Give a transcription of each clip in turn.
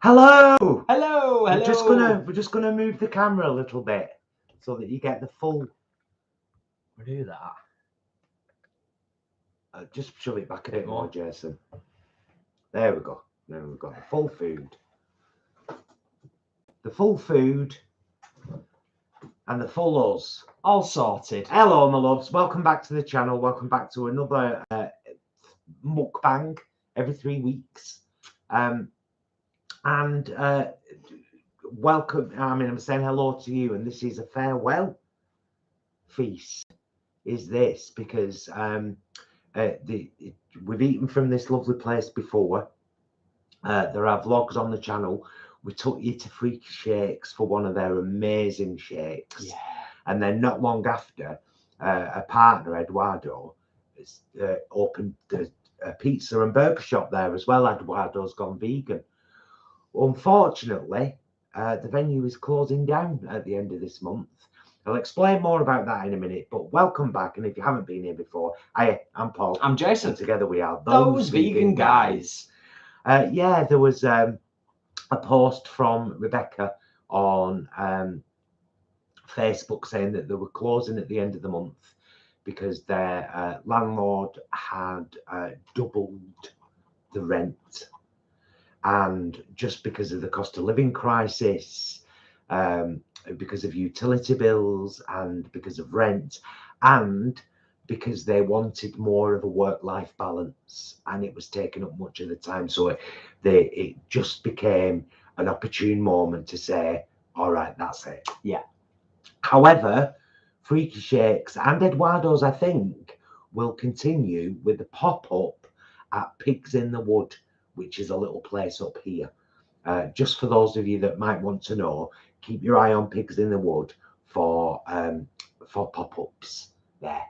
Hello. Hello. We're just gonna move the camera a little bit so that you get the full. We'll do that. Just shove it back a bit more, Jason. There we go. Now we've got the full food. The full food and the full us. All sorted. Hello, my loves. Welcome back to the channel. Welcome back to another mukbang every 3 weeks. Welcome. I'm saying hello to you, and this is a farewell feast. Is this because we've eaten from this lovely place before. There are vlogs on the channel. We took you to Freaky Shakes for one of their amazing shakes. Yeah. And then not long after, a partner, Eduardo, opened a pizza and burger shop there as well. Eduardo's gone vegan. Unfortunately, the venue is closing down at the end of this month. I'll explain more about that in a minute, but welcome back. And if you haven't been here before, hi, I'm Paul. I'm Jason. And together we are Those vegan guys. Yeah, there was a post from Rebecca on Facebook saying that they were closing at the end of the month because their landlord had doubled the rent. And just because of the cost of living crisis, because of utility bills and because of rent, and because they wanted more of a work-life balance, and it was taking up much of the time. So it just became an opportune moment to say, all right, that's it. Yeah. However, Freaky Shakes and Eduardo's, I think, will continue with the pop-up at Pigs in the Wood, which is a little place up here. Just for those of you that might want to know, keep your eye on Pigs in the Wood for pop-ups there,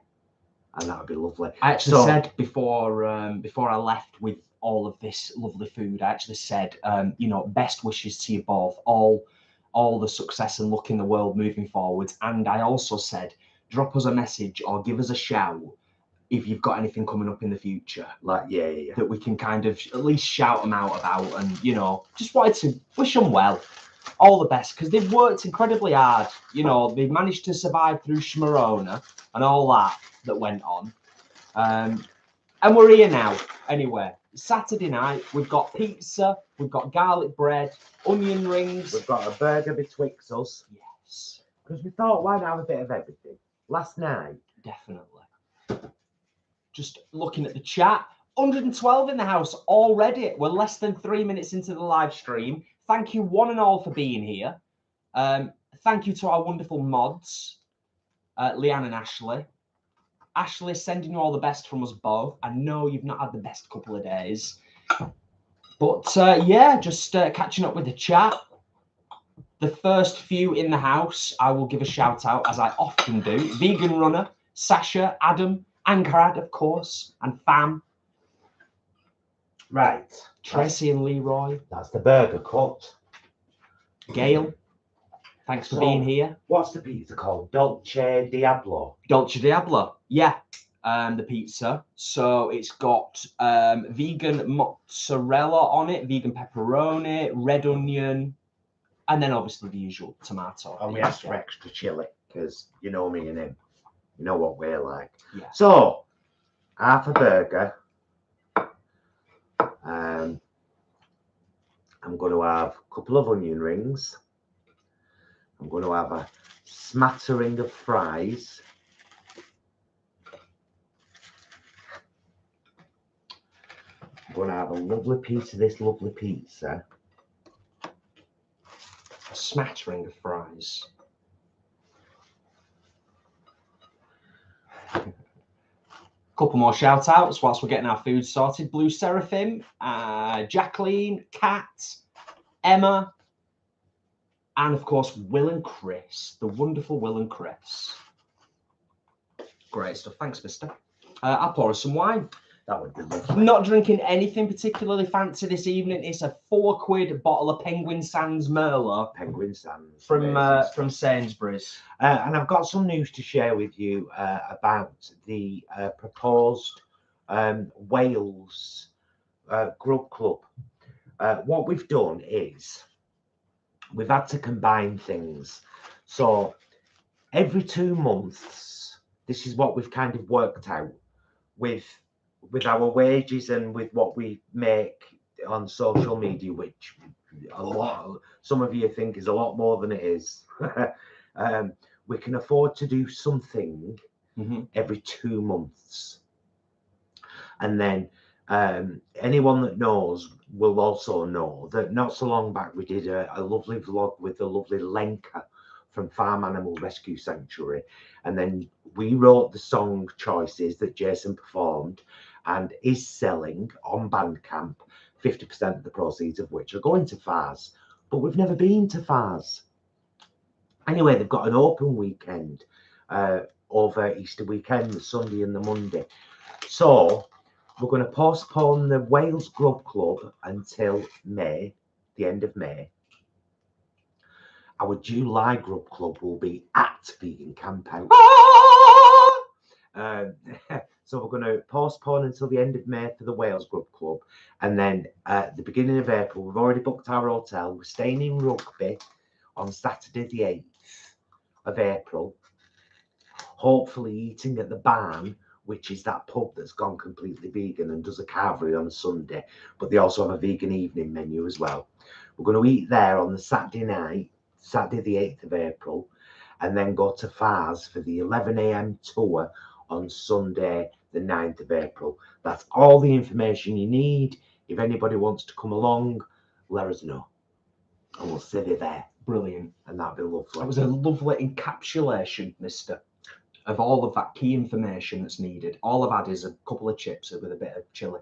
and that would be lovely. I actually said before I left with all of this lovely food, I actually said, best wishes to you both, all the success and luck in the world moving forwards. And I also said, drop us a message or give us a shout if you've got anything coming up in the future, like yeah, that we can kind of at least shout them out about, and just wanted to wish them well, all the best, because they've worked incredibly hard. They've managed to survive through Schmarona and all that went on, and we're here now. Anyway, Saturday night we've got pizza, we've got garlic bread, onion rings, we've got a burger betwixt us. Yes, because we thought, why not have a bit of everything? Last night, definitely. Just looking at the chat, 112 in the house already. We're less than 3 minutes into the live stream. Thank you one and all for being here. Thank you to our wonderful mods, Leanne and Ashley. Ashley, sending you all the best from us both. I know you've not had the best couple of days, but yeah, just catching up with the chat. The first few in the house, I will give a shout out, as I often do. Vegan Runner, Sasha, Adam, Ankarad, of course, and Fam. Right. Tracy and Leroy. That's the burger cut. Gail, thanks for being here. What's the pizza called? Dolce Diablo. Dolce Diablo, yeah. The pizza. So it's got vegan mozzarella on it, vegan pepperoni, red onion, and then obviously the usual tomato. And we asked for extra chili because you know me and him. You know what we're like. Yeah. So, half a burger. I'm going to have a couple of onion rings. I'm going to have a smattering of fries. I'm going to have a lovely piece of this lovely pizza. A smattering of fries. Couple more shout outs whilst we're getting our food sorted. Blue Seraphim, Jacqueline, Kat, Emma, and of course Will and Chris, the wonderful Will and Chris. Great stuff. Thanks, mister. I'll pour us some wine. That would be lovely. Not drinking anything particularly fancy this evening. It's a £4 bottle of Penguin Sands Merlot. Penguin Sands. From Sainsbury's. And I've got some news to share with you about the proposed Wales Grub Club. what we've done is we've had to combine things. So every 2 months, this is what we've kind of worked out with our wages and with what we make on social media, which some of you think is a lot more than it is. We can afford to do something every 2 months. And then anyone that knows will also know that not so long back we did a lovely vlog with the lovely Lenka from Farm Animal Rescue Sanctuary, and then we wrote the song choices that Jason performed and is selling on Bandcamp, 50% of the proceeds of which are going to FARS. But we've never been to FARS. Anyway, they've got an open weekend over Easter weekend, the Sunday and the Monday. So we're going to postpone the Wales Grub Club until May, the end of May. Our July Grub Club will be at Vegan Campout. So we're going to postpone until the end of May for the Wales Grub Club. And then at the beginning of April, we've already booked our hotel. We're staying in Rugby on Saturday the 8th of April. Hopefully eating at the Barn, which is that pub that's gone completely vegan and does a carvery on a Sunday. But they also have a vegan evening menu as well. We're going to eat there on the Saturday night, Saturday the 8th of April, and then go to FARS for the 11 a.m. tour on Sunday the 9th of April. That's all the information you need. If anybody wants to come along, let us know. And we'll sit you there. Brilliant. And that'd be lovely. That was a lovely encapsulation, mister, of all of that key information that's needed. All I've had is a couple of chips with a bit of chili.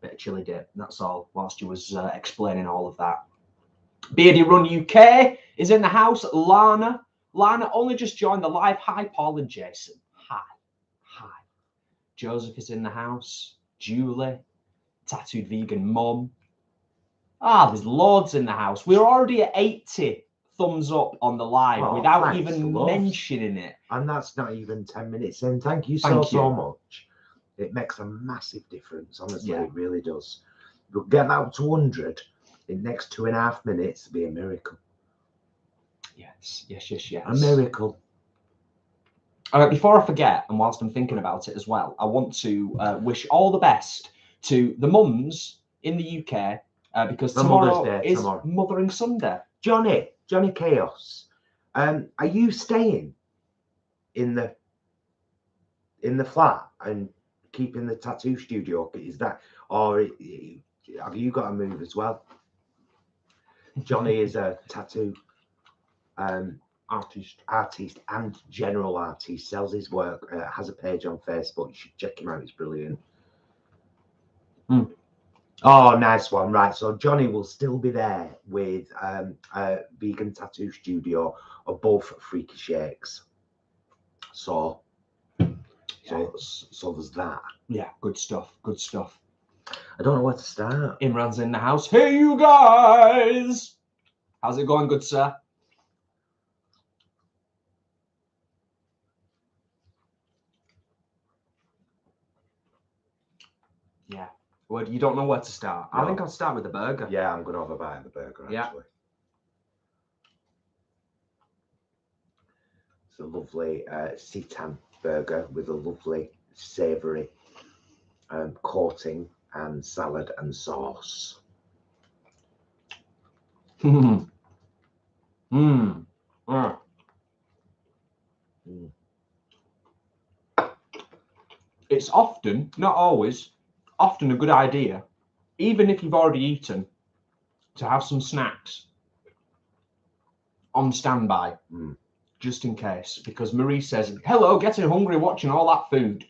Bit of chili dip. That's all, whilst you was explaining all of that. Beardy Run UK is in the house. Lana only just joined the live. Hi, Paul and Jason. Hi. Joseph is in the house. Julie, tattooed vegan mum. There's loads in the house. We're already at 80 thumbs up on the live without even mentioning it. And that's not even 10 minutes in. Thank you so much. It makes a massive difference, honestly. Yeah. It really does. We'll get that up to 100 in the next 2.5 minutes. It'll be a miracle. Yes. A miracle. Before I forget, and whilst I'm thinking about it as well, I want to wish all the best to the mums in the UK because tomorrow is Mothering Sunday. Johnny Chaos, are you staying in the flat and keeping the tattoo studio? Is that, or have you got to move as well? Johnny is a tattoo artist and general artist. Sells his work, has a page on Facebook. You should check him out. It's brilliant. Oh, nice one. Right, so Johnny will still be there with a vegan tattoo studio above Freaky Shakes. So there's that. Yeah, good stuff. I don't know where to start. Imran's in the house. Hey, you guys! How's it going, good sir? Yeah. Well, you don't know where to start. No. I think I'll start with the burger. Yeah, I'm going to have a bite of the burger, actually. Yeah. It's a lovely seitan burger with a lovely savoury coating and salad and sauce. It's often, not always, often a good idea, even if you've already eaten, to have some snacks on standby, just in case. Because Marie says, hello, getting hungry watching all that food.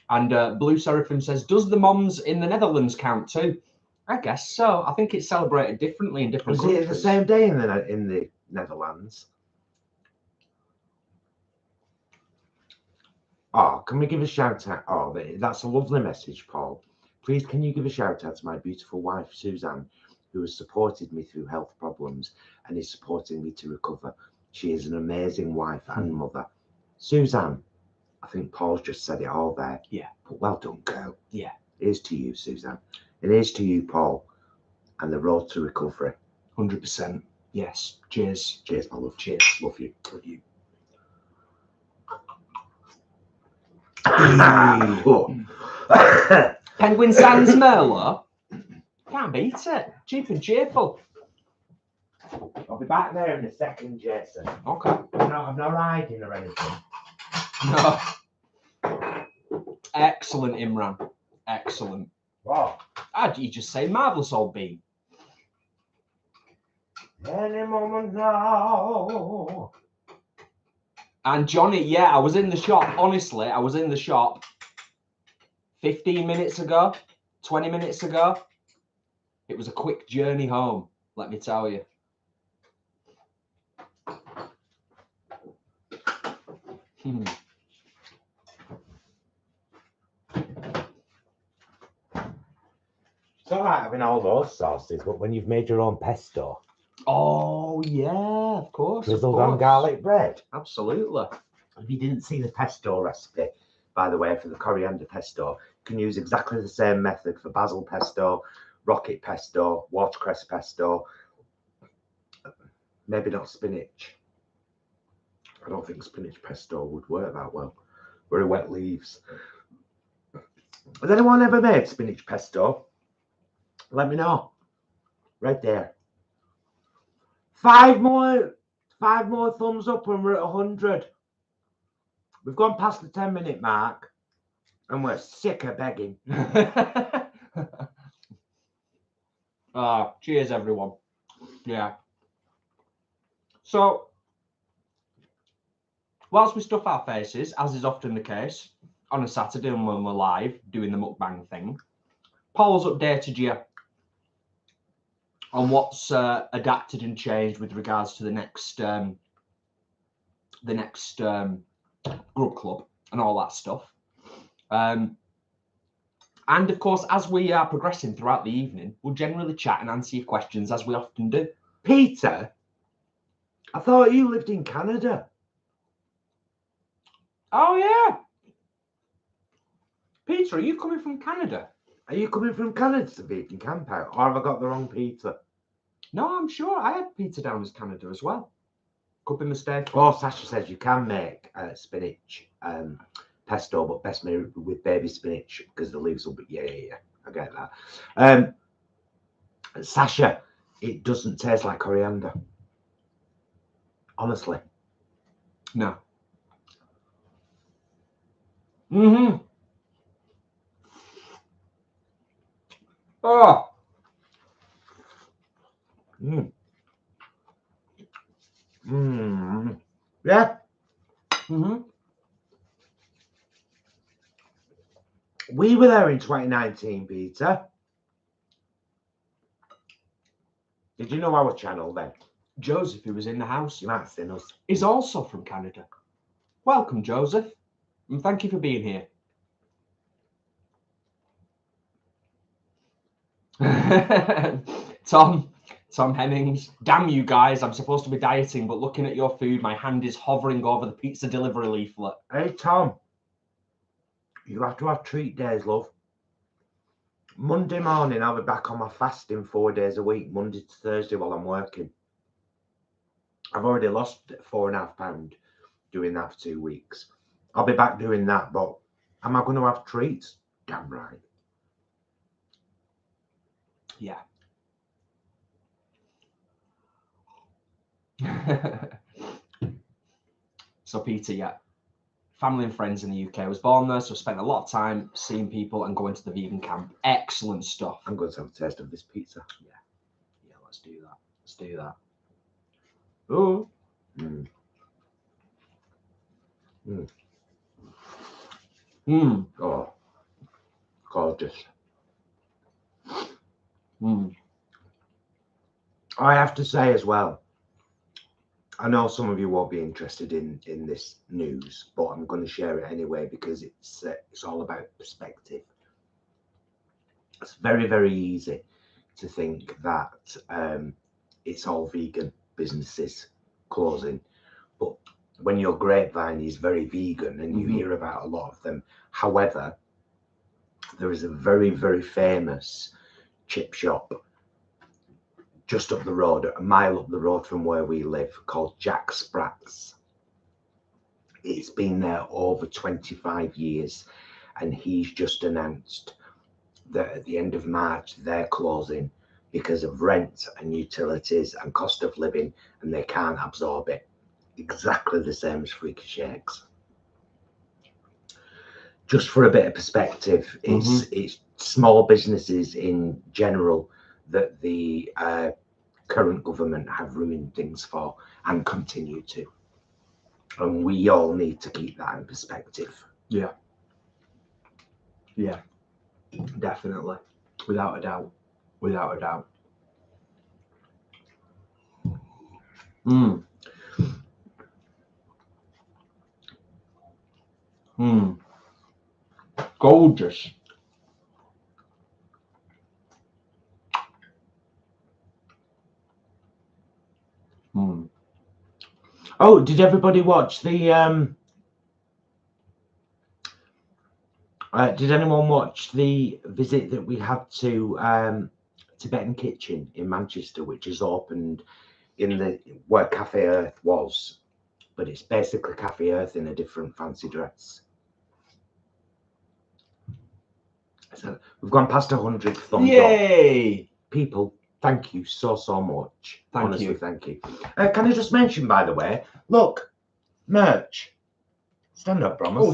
And Blue Seraphim says, does the moms in the Netherlands count too? I guess so. I think it's celebrated differently in different countries. Is it the same day in the Netherlands? Oh, can we give a shout out? Oh, that's a lovely message, Paul. Please, can you give a shout out to my beautiful wife, Suzanne, who has supported me through health problems and is supporting me to recover. She is an amazing wife and mother. Suzanne, I think Paul's just said it all there. Yeah. But well done, girl. Yeah. Here's to you, Suzanne. And here's to you, Paul. and the road to recovery. 100%. Yes. Cheers. Cheers, my love. Cheers. Love you. Love you. Penguin Sands Merlot. Can't beat it. Cheap and cheerful. I'll be back there in a second, Jason. Okay. I'm not riding or anything. No. Excellent, Imran. Excellent. Wow. You just say marvellous old bean. Any moment now. And Johnny, yeah, I was in the shop. Honestly, I was in the shop 15 minutes ago, 20 minutes ago. It was a quick journey home, let me tell you. It's all right having all those sauces, but when you've made your own pesto, Oh, yeah, of course. drizzled on garlic bread. Absolutely. If you didn't see the pesto recipe, by the way, for the coriander pesto, you can use exactly the same method for basil pesto, rocket pesto, watercress pesto, maybe not spinach. I don't think spinach pesto would work that well. Very wet leaves. Has anyone ever made spinach pesto? Let me know. Right there. 5 more thumbs up and we're at 100. We've gone past the 10-minute mark and we're sick of begging. Cheers, everyone. Yeah. So, whilst we stuff our faces, as is often the case, on a Saturday when we're live doing the mukbang thing, Paul's updated you on what's adapted and changed with regards to the next grub club and all that stuff. And of course, as we are progressing throughout the evening, we'll generally chat and answer your questions as we often do. Peter, I thought you lived in Canada. Oh, yeah. Peter, are you coming from Canada? Are you coming from Canada to Vegan Camp Out? Or have I got the wrong Peter? No, I'm sure. I had Peter down as Canada as well. Could be mistaken. Oh, Sasha says you can make spinach pesto, but best made with baby spinach because the leaves will be. Yeah. I get that. Sasha, it doesn't taste like coriander. Honestly. No. Oh. Yeah. We were there in 2019, Peter. Did you know our channel then? Joseph, who was in the house, You might have seen us. is also from Canada. Welcome, Joseph, and thank you for being here. Tom Hennings, damn you guys, I'm supposed to be dieting, but looking at your food, my hand is hovering over the pizza delivery leaflet. Hey, Tom, you have to have treat days, love. Monday morning, I'll be back on my fasting 4 days a week, Monday to Thursday while I'm working. I've already lost 4.5 pounds doing that for 2 weeks. I'll be back doing that, but am I going to have treats? Damn right. Yeah. So Peter, yeah, family and friends in the UK. I was born there, so I spent a lot of time seeing people and going to the vegan camp. Excellent stuff. I'm going to have a taste of this pizza. Yeah, let's do that. Let's do that. Oh. Oh, gorgeous. I have to say as well, I know some of you won't be interested in this news, but I'm going to share it anyway because it's all about perspective. It's very, very easy to think that it's all vegan businesses closing, but when your grapevine is very vegan and you hear about a lot of them. However, there is a very, very famous chip shop just up the road, a mile up the road from where we live, called Jack Sprat's. It's been there over 25 years, and he's just announced that at the end of March they're closing because of rent and utilities and cost of living, and they can't absorb it. Exactly the same as Freaky Shakes. Just for a bit of perspective, it's small businesses in general that the current government have ruined things for and continue to. And we all need to keep that in perspective. Yeah. Yeah. Definitely. Without a doubt. Without a doubt. Gorgeous. Oh, did everybody watch the did anyone watch the visit that we had to Tibetan Kitchen in Manchester, which is opened in the where Cafe Earth was, but it's basically Cafe Earth in a different fancy dress. So we've gone past 100 thumbs Yay! up. People, thank you so much. Honestly, thank you. Can I just mention, by the way, look, merch. Stand up, Promise. Oh,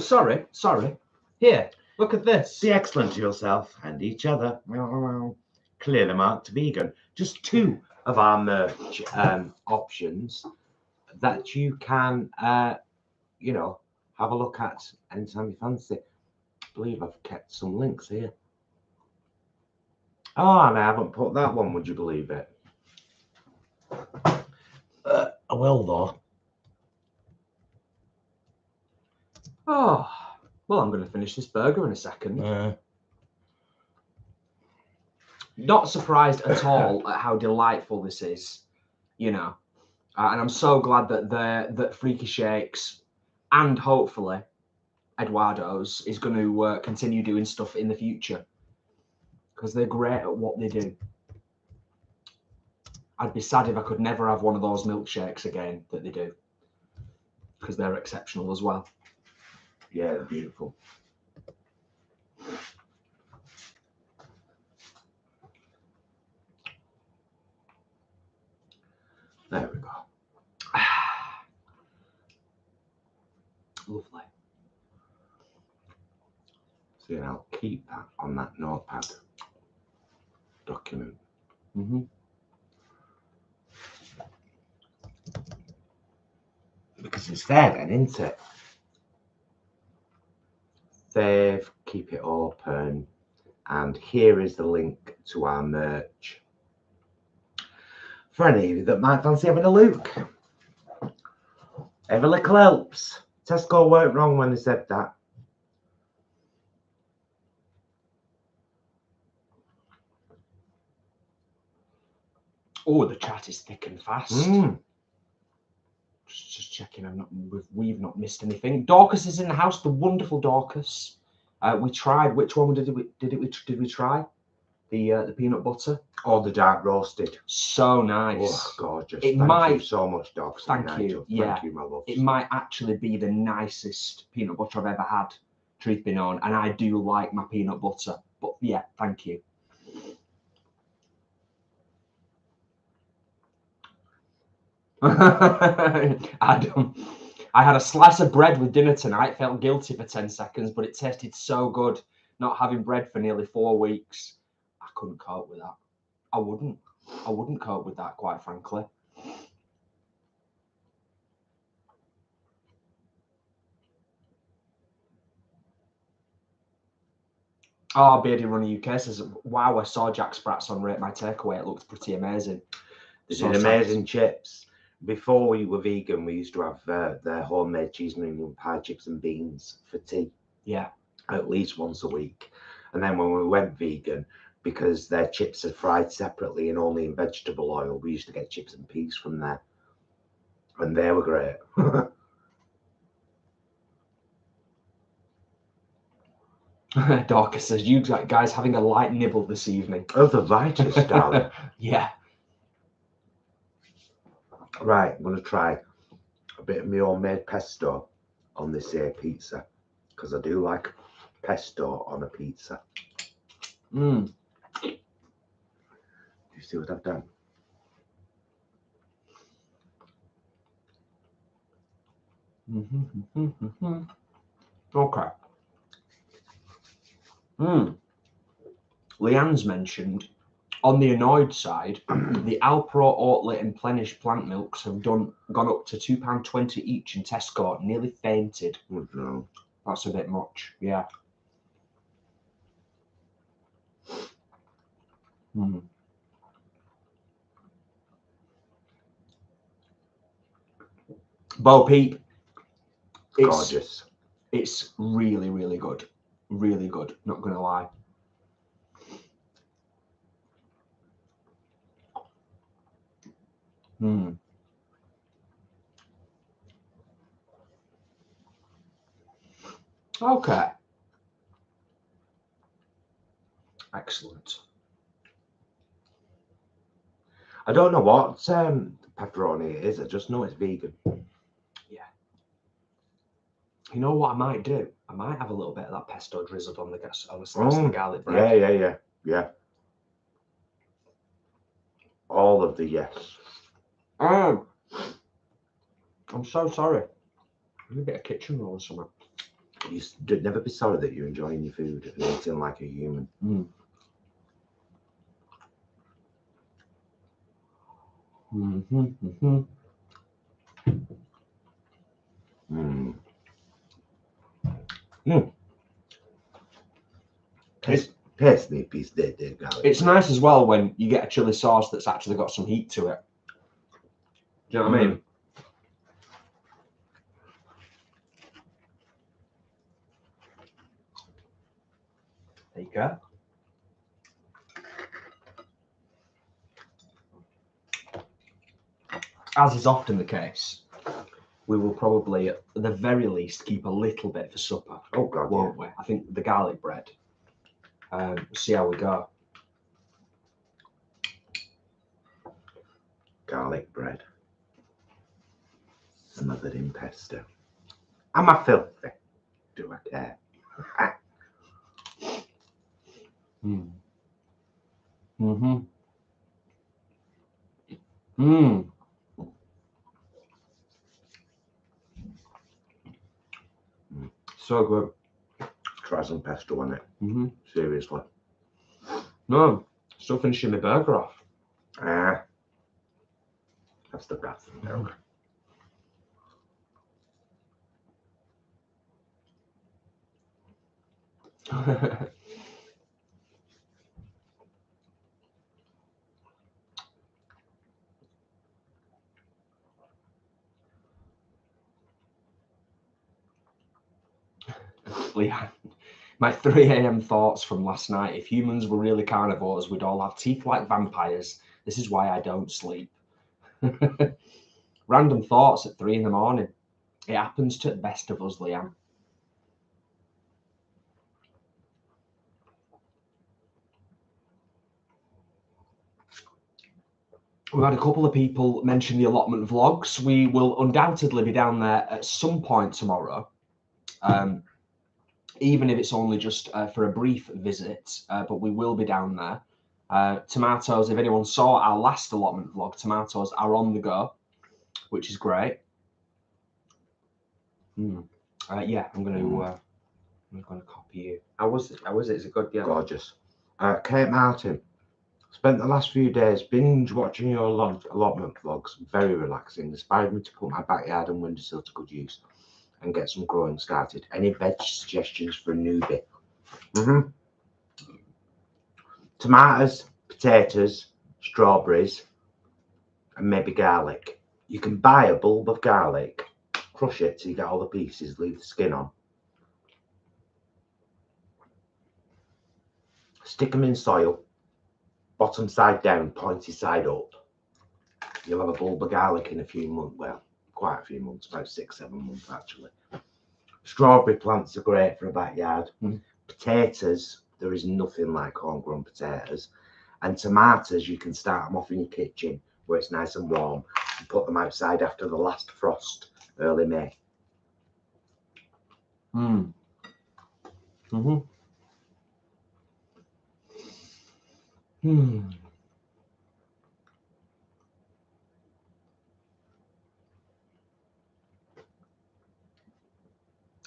sorry. Here, look at this. Be excellent to yourself and each other. Clearly marked vegan. Just 2 of our merch options that you can, you know, have a look at anytime you fancy. I believe I've kept some links here. Oh, and I haven't put that one, would you believe it? I will, though. Oh, well, I'm going to finish this burger in a second. Not surprised at all at how delightful this is, you know. And I'm so glad that Freaky Shakes and hopefully Eduardo's is going to continue doing stuff in the future, because they're great at what they do. I'd be sad if I could never have one of those milkshakes again that they do, because they're exceptional as well. Yeah, they're beautiful. There we go. Lovely. So yeah, I'll keep that on that notepad document. Because it's there then, isn't it? Save, keep it open, and here is the link to our merch for any of you that might fancy having a look. Every little helps. Tesco weren't wrong when they said that. Oh, the chat is thick and fast. Just checking we've not missed anything. Dorcas is in the house, the wonderful Dorcas. We tried, which one did we try? The peanut butter Or the dark roasted. So nice. Oh, gorgeous. Thank you so much, Dorcas. Thank you. Yeah. Thank you, my love. It might actually be the nicest peanut butter I've ever had, truth be known, and I do like my peanut butter. But yeah, thank you. I had a slice of bread with dinner tonight, felt guilty for 10 seconds, but it tasted so good. Not having bread for nearly 4 weeks, I couldn't cope with that. I wouldn't cope with that, quite frankly. Oh, Beardy Runner UK says, wow, I saw Jack Sprat's on Rate My Takeaway. It looked pretty amazing. They did amazing chips. Before we were vegan, we used to have their homemade cheese and onion pie, chips and beans for tea. Yeah. At least once a week. And then when we went vegan, because their chips are fried separately and only in vegetable oil, we used to get chips and peas from there. And they were great. Dorcas says, you guys having a light nibble this evening. Oh, the vitals, darling. Yeah. Right, I'm going to try a bit of my homemade pesto on this here pizza, because I do like pesto on a pizza. Mm. Do you see what I've done? Okay. Leanne's mentioned on the annoyed side, the Alpro Oatly and Plenish plant milks have gone up to £2.20 each in Tesco. Nearly fainted. Oh, no. That's a bit much. Yeah. Bo Peep. Gorgeous. It's really, really good. Really good. Not gonna lie. Okay. Excellent. I don't know what pepperoni it is. I just know it's vegan. Yeah. You know what I might do? I might have a little bit of that pesto drizzled on the gas, on the slice of the garlic bread. Yeah. All of the yes. I'm so sorry. A bit of kitchen roll or something. You should never be sorry that you're enjoying your food and eating like a human. Taste me a piece there, garlic. It's nice as well when you get a chili sauce that's actually got some heat to it. Do you know what I mean? There you go. As is often the case, we will probably, at the very least, keep a little bit for supper. Oh God, won't we? I think the garlic bread. See how we go. Garlic bread. Smothered in pesto. Am I filthy? Do I care? So good. Try some pesto on it. Seriously. No, still finishing my burger off. That's the breath and milk. Leanne, my 3 a.m. thoughts from last night. If humans were really carnivores, we'd all have teeth like vampires. This is why I don't sleep. Random thoughts at 3 in the morning. It happens to the best of us, Leanne. We've had a couple of people mention the allotment vlogs. We will undoubtedly be down there at some point tomorrow, even if it's only just for a brief visit, but we will be down there. Tomatoes, if anyone saw our last allotment vlog, tomatoes are on the go, which is great. Yeah, I'm going to copy you. How was it? Is it good? Yeah. Gorgeous. Kate Martin. Spent the last few days binge watching your allotment vlogs. Very relaxing. Inspired me to put my backyard and windowsill to good use and get some growing started. Any veg suggestions for a newbie? Tomatoes, potatoes, strawberries, and maybe garlic. You can buy a bulb of garlic, crush it till you get all the pieces, leave the skin on. Stick them in soil. Bottom side down, pointy side up. You'll have a bulb of garlic in a few months. Well, quite a few months, about 6-7 months actually. Strawberry plants are great for a backyard. Potatoes, there is nothing like homegrown potatoes. And tomatoes, you can start them off in your kitchen where it's nice and warm. Put them outside after the last frost, early May.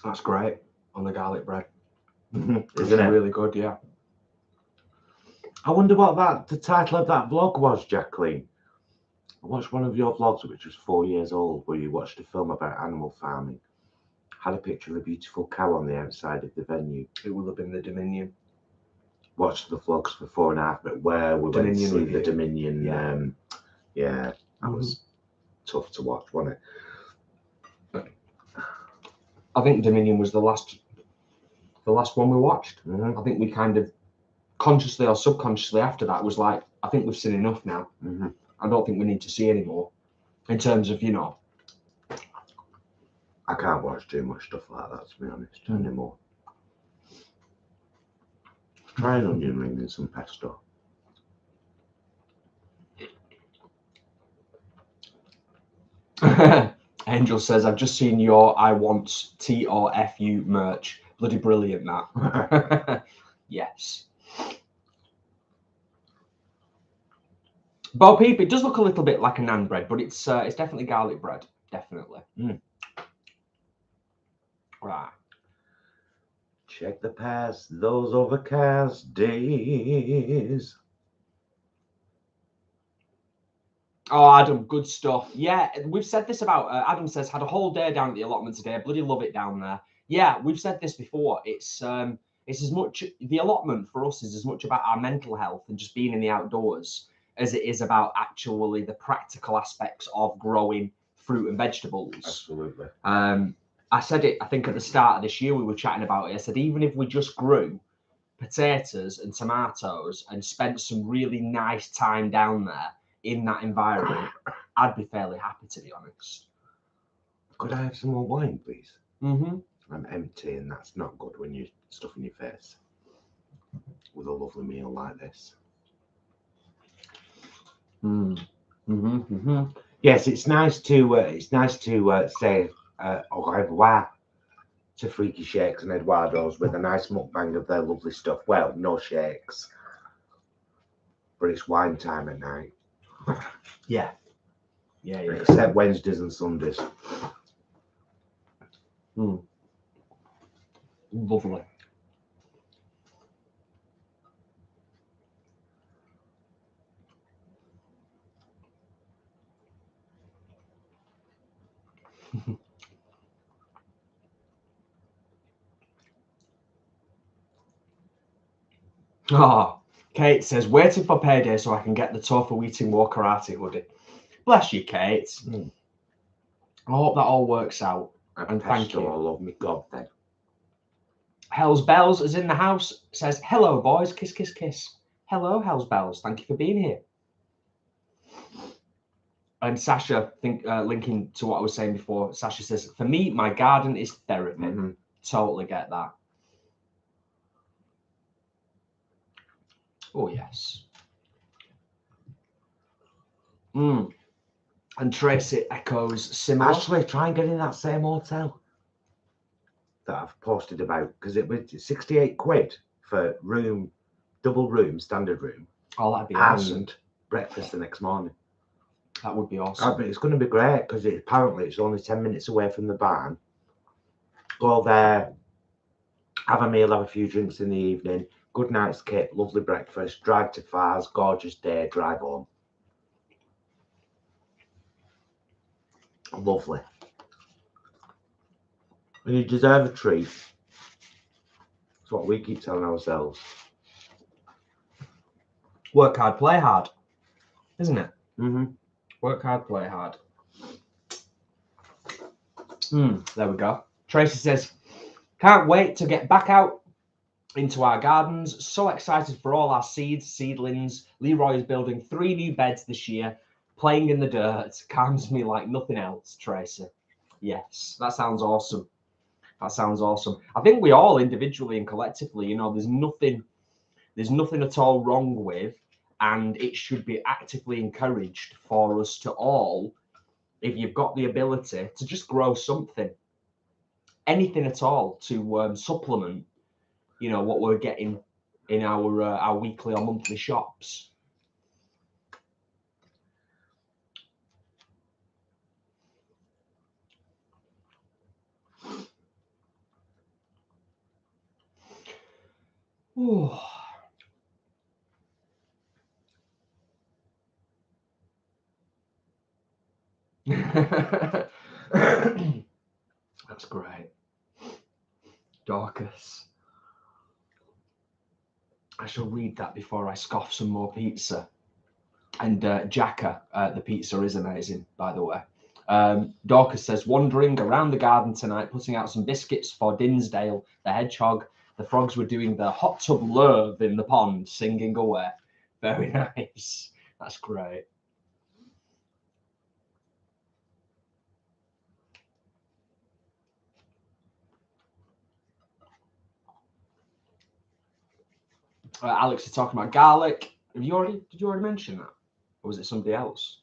That's great on the garlic bread. Isn't it? Really good, yeah. I wonder what the title of that vlog was, Jacqueline. I watched one of your vlogs, which was 4 years old, where you watched a film about animal farming. Had a picture of a beautiful cow on the outside of the venue. It will have been the Dominion. Watched the vlogs for 4.5, but where we went to see the Dominion. Yeah, that was tough to watch, wasn't it? I think Dominion was the last one we watched. I think we kind of consciously or subconsciously after that was like, I think we've seen enough now. I don't think we need to see any more. In terms of, you know, I can't watch too much stuff like that, to be honest, anymore. Try an onion ring and some pesto. Angel says, I've just seen your I want T or FU merch. Bloody brilliant, that. Yes. Bo Peep, it does look a little bit like a naan bread, but it's definitely garlic bread. Definitely. Right. Check the past, those overcast days. Oh, Adam, good stuff. Yeah, we've said this about, Adam says, had a whole day down at the allotment today. Bloody love it down there. Yeah, we've said this before. It's as much, the allotment for us is as much about our mental health and just being in the outdoors as it is about actually the practical aspects of growing fruit and vegetables. Absolutely. I said it, I think at the start of this year, we were chatting about it. I said, even if we just grew potatoes and tomatoes and spent some really nice time down there in that environment, I'd be fairly happy, to be honest. Could I have some more wine, please? Mm-hmm. I'm empty, and that's not good when you're stuffing your face with a lovely meal like this. Yes, it's nice to say au revoir to Freaky Shakes and Eduardo's with a nice mukbang of their lovely stuff. Well, no shakes, but it's wine time at night. Yeah. Except Wednesdays and Sundays. Lovely. Oh, Kate says, waiting for payday so I can get the tofu eating war karate hoodie. Bless you, Kate. I hope that all works out. And thank you. All over me, God, then. Hell's Bells is in the house. Says, hello, boys. Kiss, kiss, kiss. Hello, Hell's Bells. Thank you for being here. And Sasha, linking to what I was saying before, Sasha says, for me, my garden is therapy. Totally get that. Oh, yes. And Tracy echoes similar. Actually, try and get in that same hotel that I've posted about, because it was 68 quid for room, double room, standard room. Oh, that'd be awesome. And breakfast the next morning. That would be awesome. But it's going to be great because apparently it's only 10 minutes away from the barn. Go there, have a meal, have a few drinks in the evening. Good night's kit, lovely breakfast, drive to Fars, gorgeous day, drive home. Lovely. And you deserve a treat. That's what we keep telling ourselves. Work hard, play hard, isn't it? Work hard, play hard. There we go. Tracy says, can't wait to get back out into our gardens. So excited for all our seeds, seedlings. Leroy is building 3 new beds this year. Playing in the dirt calms me like nothing else, Tracy. Yes, that sounds awesome. That sounds awesome. I think we all individually and collectively, you know, there's nothing at all wrong with, and it should be actively encouraged for us to all if you've got the ability to just grow something, anything at all, to supplement, you know, what we're getting in our weekly or monthly shops. Ooh. That's great. Dorcas. I shall read that before I scoff some more pizza. And Jacka, the pizza is amazing, by the way. Dorcas says, wandering around the garden tonight, putting out some biscuits for Dinsdale, the hedgehog. The frogs were doing the hot tub love in the pond, singing away. Very nice. That's great. Alex is talking about garlic. Did you already mention that? Or was it somebody else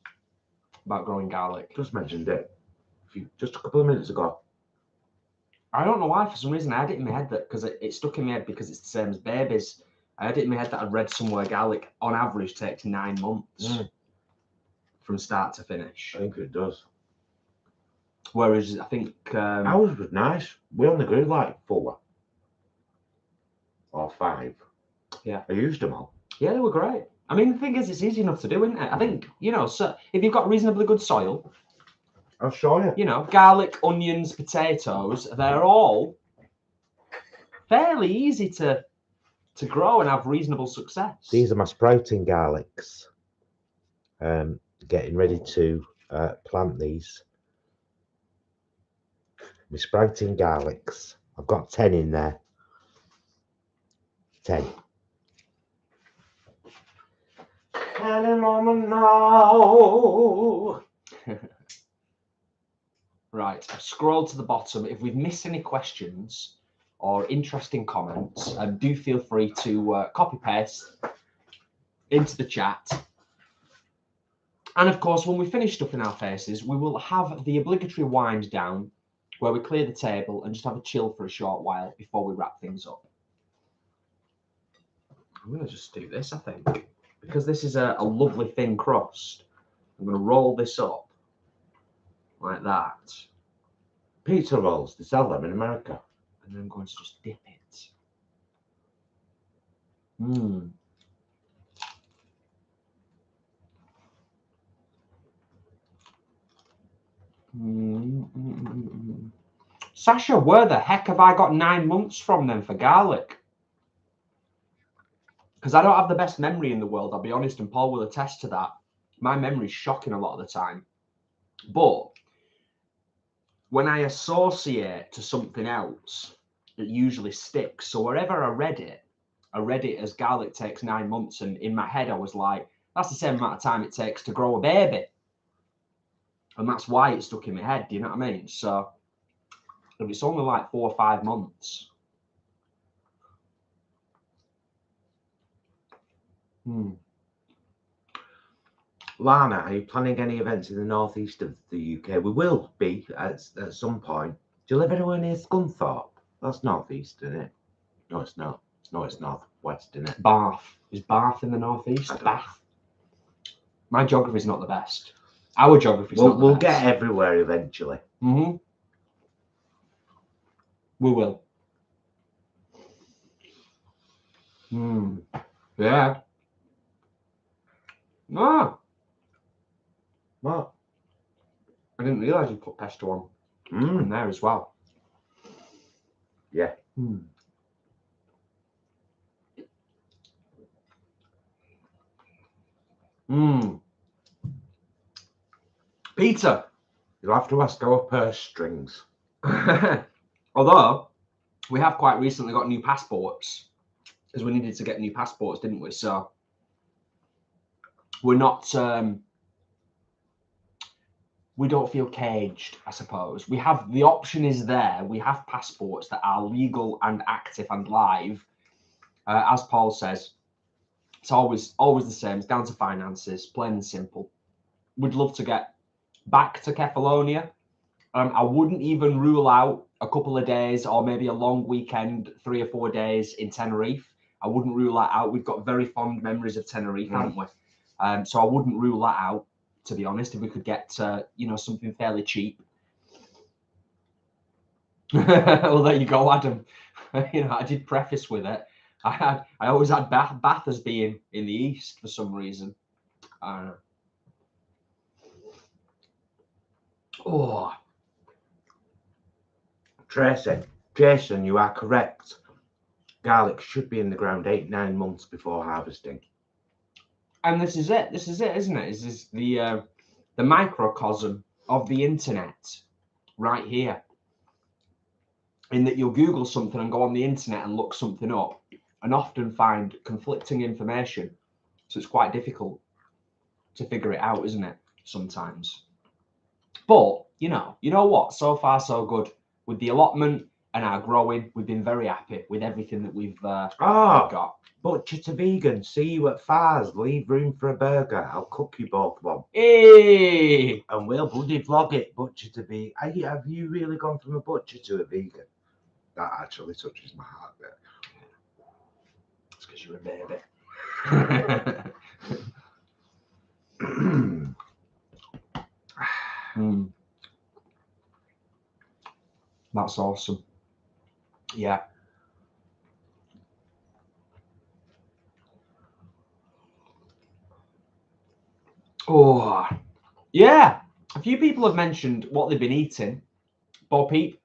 about growing garlic? Just mentioned it just a couple of minutes ago. I don't know why. For some reason, I had it in my head that because it stuck in my head because it's the same as babies. I had it in my head that I'd read somewhere garlic on average takes 9 months from start to finish. I think it does. Whereas I think ours was nice. We only grew like 4 or 5. Yeah, I used them all. Yeah, they were great. I mean, the thing is, it's easy enough to do, isn't it? I think, you know, so if you've got reasonably good soil, I'll show you. You know, garlic, onions, potatoes, they're all fairly easy to grow and have reasonable success. These are my sprouting garlics. Getting ready to plant these. My sprouting garlics. I've got 10 in there. 10. Any moment now. Right, I've scrolled to the bottom. If we've missed any questions or interesting comments, do feel free to copy paste into the chat. And of course, when we finish stuffing our faces, we will have the obligatory wind down where we clear the table and just have a chill for a short while before we wrap things up. I'm going to just do this, I think, because this is a lovely thin crust. I'm going to roll this up like that. Pizza rolls, they sell them in America. And then I'm going to just dip it. Mmm. Sasha, where the heck have I got 9 months from then for garlic? Because I don't have the best memory in the world, I'll be honest, and Paul will attest to that. My memory's shocking a lot of the time. But when I associate to something else, it usually sticks. So wherever I read it as garlic takes 9 months, and in my head I was like, that's the same amount of time it takes to grow a baby. And that's why it stuck in my head, do you know what I mean? So if it's only like 4 or 5 months. Lana, are you planning any events in the northeast of the UK? We will be at some point. Do you live anywhere near Scunthorpe? That's northeast, isn't it? No, it's not. No, it's northwest, isn't it? Bath. Is Bath in the northeast? Bath. My geography's not the best. Our geography's not the best. We'll get everywhere eventually. We will. Yeah. Ah. What? I didn't realise you put pesto on in there as well. Yeah. Peter, you'll have to ask our purse strings. Although we have quite recently got new passports, because we needed to get new passports, didn't we? So we're not we don't feel caged, I suppose. We have, the option is there. We have passports that are legal and active and live. As Paul says, it's always the same. It's down to finances, plain and simple. We'd love to get back to Kefalonia. I wouldn't even rule out a couple of days or maybe a long weekend, 3 or 4 days in Tenerife. I wouldn't rule that out. We've got very fond memories of Tenerife, haven't we? So I wouldn't rule that out, to be honest, if we could get, you know, something fairly cheap. Well, there you go, Adam. You know, I did preface with it. I always had Bath as being in the east for some reason. I don't know. Oh. Jason, you are correct. Garlic should be in the ground 8-9 months before harvesting. And this is it. This is it, isn't it? This is the microcosm of the internet right here. In that you'll Google something and go on the internet and look something up and often find conflicting information. So it's quite difficult to figure it out, isn't it? Sometimes. But, you know what? So far, so good. With the allotment and our growing, we've been very happy with everything that we've got. Butcher to vegan. See you at Fars. Leave room for a burger. I'll cook you both one. Hey! And we'll bloody vlog it. Butcher to vegan. Have you really gone from a butcher to a vegan? That actually touches my heart there. It's because you're a baby. That's awesome. Yeah. Oh, yeah. A few people have mentioned what they've been eating. Bo Peep,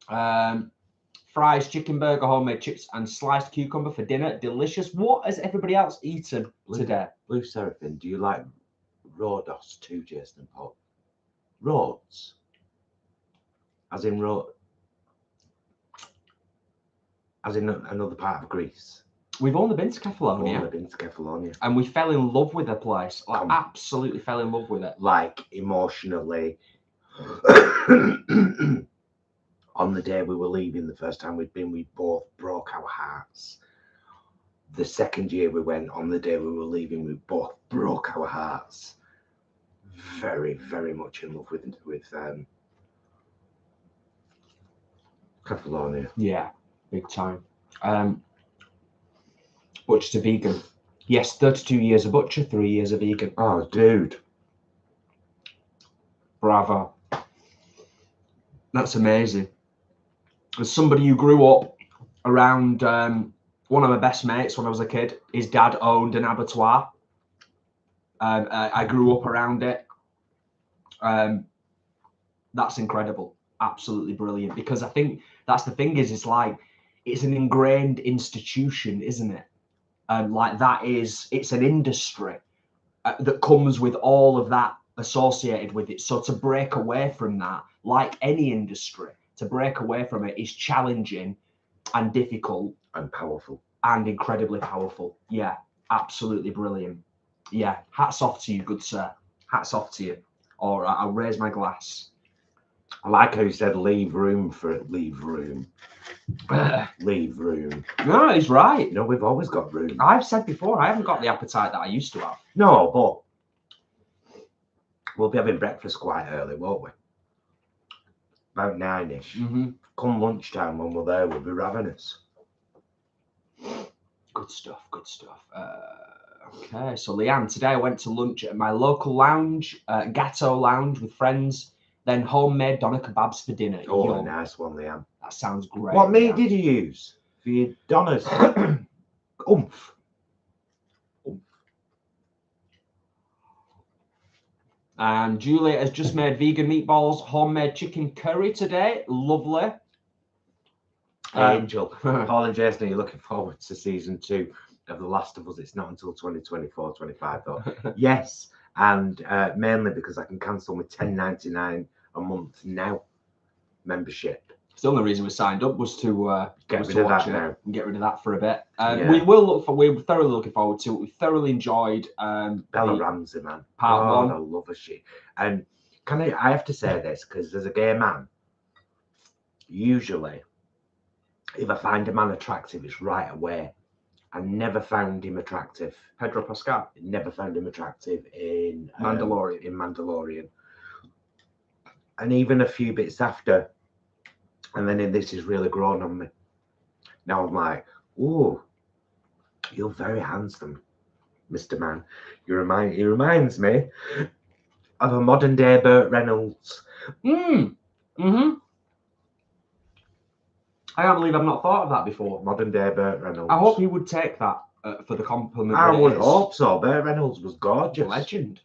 fries, chicken burger, homemade chips, and sliced cucumber for dinner. Delicious. What has everybody else eaten today? Blue Seraphim, do you like Rhodos too, Jason and Paul? Rhodes? As in another part of Greece. We've only been to Kefalonia. And we fell in love with the place. Like, absolutely fell in love with it. Like, emotionally. On the day we were leaving, the first time we'd been, we both broke our hearts. The second year we went, on the day we were leaving, we both broke our hearts. Very, very much in love with Kefalonia. Yeah, big time. Butcher to vegan. Yes, 32 years a butcher, 3 years a vegan. Oh, dude. Bravo. That's amazing. As somebody who grew up around one of my best mates when I was a kid, his dad owned an abattoir. I grew up around it. That's incredible. Absolutely brilliant. Because I think that's the thing is, it's like, it's an ingrained institution, isn't it? Like it's an industry that comes with all of that associated with it. So to break away from that, like any industry, to break away from it is challenging and difficult. And powerful. And incredibly powerful. Yeah, absolutely brilliant. Yeah, hats off to you, good sir. Hats off to you. All right, I'll raise my glass. I like how you said leave room for it. Leave room. Leave room. No, he's right. No, we've always got room. I've said before, I haven't got the appetite that I used to have. No, but we'll be having breakfast quite early, won't we? About 9-ish. Come lunchtime when we're there, we'll be ravenous. Good stuff, good stuff. Okay, so Leanne, today I went to lunch at my local lounge, Gatto Lounge with friends, then homemade doner kebabs for dinner. Oh, a nice one, Leanne. That sounds great. What meat did you use for your doners? Oomph. And Julia has just made vegan meatballs, homemade chicken curry today. Lovely. Angel. Paul and Jason, are you looking forward to season 2 of The Last of Us? It's not until 2024-25 though. Yes, and mainly because I can cancel my $10.99 a month now membership. It's the only reason we signed up was to get rid of that now and get rid of that for a bit. Yeah. We're thoroughly looking forward to it. We thoroughly enjoyed Bella Ramsey, man. Part 1. I love her shit. And I have to say this because as a gay man, usually if I find a man attractive, it's right away. I never found him attractive. Pedro Pascal. Never found him attractive in Mandalorian. In Mandalorian. and even a few bits after. And then this has really grown on me. Now I'm like, oh, you're very handsome, Mr. Man. He reminds me of a modern day Burt Reynolds. I can't believe I've not thought of that before. Modern day Burt Reynolds. I hope he would take that for the compliment. I would hope so. Burt Reynolds was gorgeous. Legend.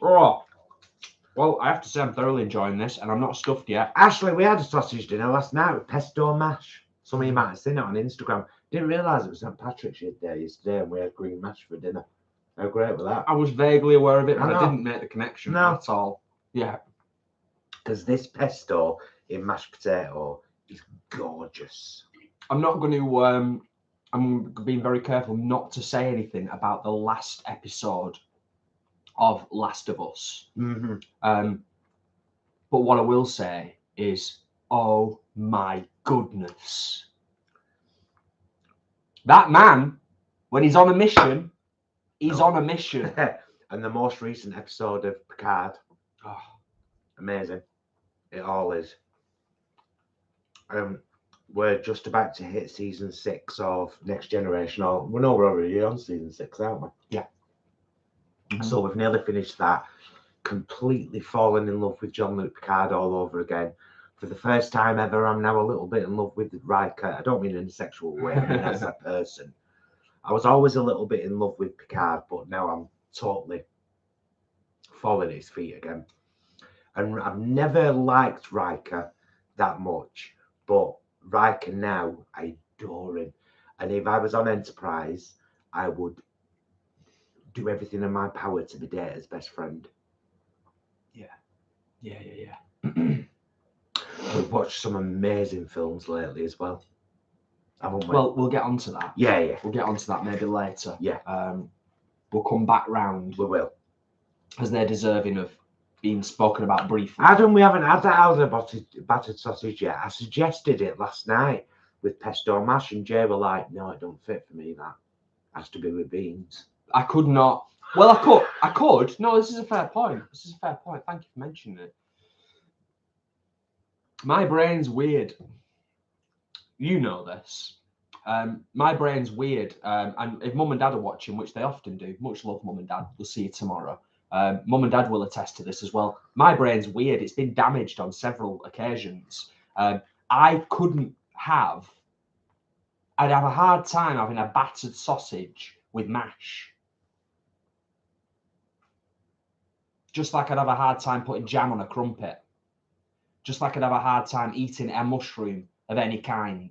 Oh, well, I have to say I'm thoroughly enjoying this, and I'm not stuffed yet. Ashley, we had a sausage dinner last night with pesto mash. Some of you might have seen it on Instagram. Didn't realise it was St. Patrick's Day yesterday, and we had green mash for dinner. How great was that? I was vaguely aware of it, but I didn't make the connection at all. Yeah. Because this pesto in mashed potato is gorgeous. I'm not going to... I'm being very careful not to say anything about the last episode of Last of Us. But what I will say is, oh my goodness. That man, when he's on a mission, he's on a mission. And the most recent episode of Picard. Oh. Amazing. It all is. We're just about to hit season 6 of Next Generation. We're already on season 6, aren't we? Yeah. So we've nearly finished that. Completely fallen in love with Jean-Luc Picard all over again. For the first time ever, I'm now a little bit in love with Riker. I don't mean in a sexual way, I mean as a person. I was always a little bit in love with Picard, but now I'm totally falling at his feet again. And I've never liked Riker that much, but Riker now, I adore him. And if I was on Enterprise, I would do everything in my power to be Data's best friend. Yeah. We've watched some amazing films lately as well, haven't we? Well, we'll get onto that. Yeah. We'll get onto that maybe later. Yeah. We'll come back round. We will. As they're deserving of being spoken about briefly. Adam, we haven't had that out of the battered sausage yet. I suggested it last night with pesto mash, and Jay were like, no, it don't fit for me, that has to be with beans. I could not. Well, I could. No, this is a fair point. Thank you for mentioning it. My brain's weird. You know this. My brain's weird. And if Mum and Dad are watching, which they often do, much love, Mum and Dad. We'll see you tomorrow. Mum and Dad will attest to this as well. My brain's weird. It's been damaged on several occasions. I'd have a hard time having a battered sausage with mash. Just like I'd have a hard time putting jam on a crumpet. Just like I'd have a hard time eating a mushroom of any kind.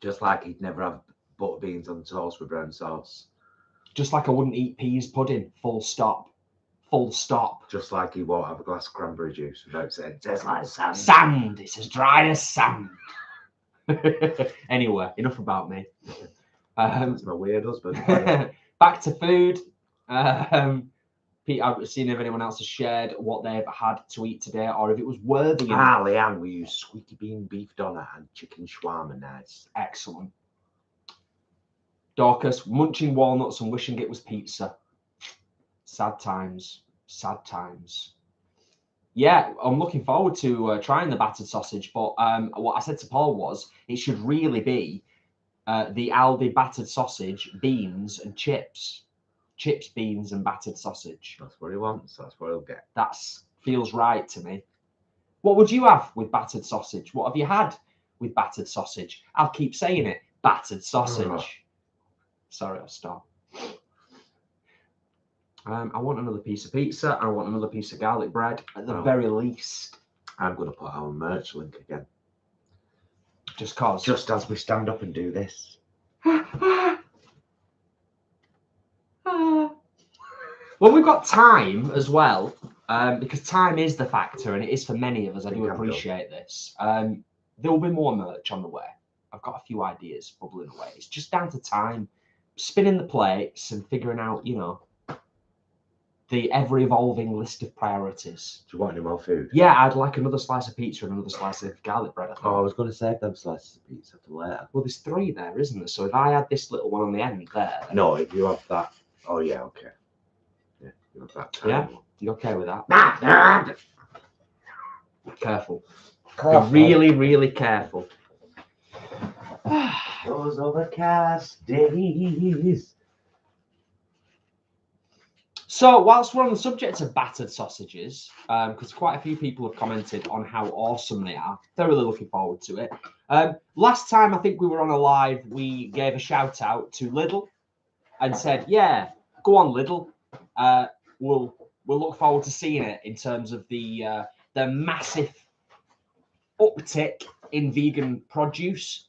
Just like he'd never have butter beans on toast with brown sauce. Just like I wouldn't eat peas pudding, full stop. Just like he won't have a glass of cranberry juice without saying, it tastes like sand. Sand, it's as dry as sand. Anyway, enough about me. That's my weird husband. Back to food. Pete, I've seen if anyone else has shared what they've had to eat today, or if it was worthy. Leanne, we use squeaky bean beef doner and chicken shawarma. Nice. Excellent. Dorcas, munching walnuts and wishing it was pizza. Sad times. Yeah, I'm looking forward to trying the battered sausage, but what I said to Paul was it should really be the Aldi battered sausage, beans and chips. Chips, beans and battered sausage. That's what he wants. That's what he'll get. That feels right to me. What would you have with battered sausage? What have you had with battered sausage? I'll keep saying it. Battered sausage. Oh. Sorry, I'll stop. I want another piece of pizza. And I want another piece of garlic bread at the very least. I'm going to put our merch link again. Just as we stand up and do this. Well, we've got time as well, because time is the factor, and it is for many of us. I do appreciate this. There will be more merch on the way. I've got a few ideas bubbling away. It's just down to time, spinning the plates and figuring out, the the ever-evolving list of priorities. Do you want any more food? Yeah, I'd like another slice of pizza and another slice of garlic bread. I think. Oh, I was going to save them slices of pizza for later. Well, there's 3 there, isn't there? So if I add this little one on the end there... No, if you have that... Oh, yeah, okay. Yeah, you have that tiny one. You okay with that? Careful. Careful. Be really, really careful. Those overcast days. So, whilst we're on the subject of battered sausages, because quite a few people have commented on how awesome they are, they're really looking forward to it. Last time I think we were on a live, we gave a shout out to Lidl and said, "Yeah, go on, Lidl. We'll look forward to seeing it in terms of the massive uptick in vegan produce."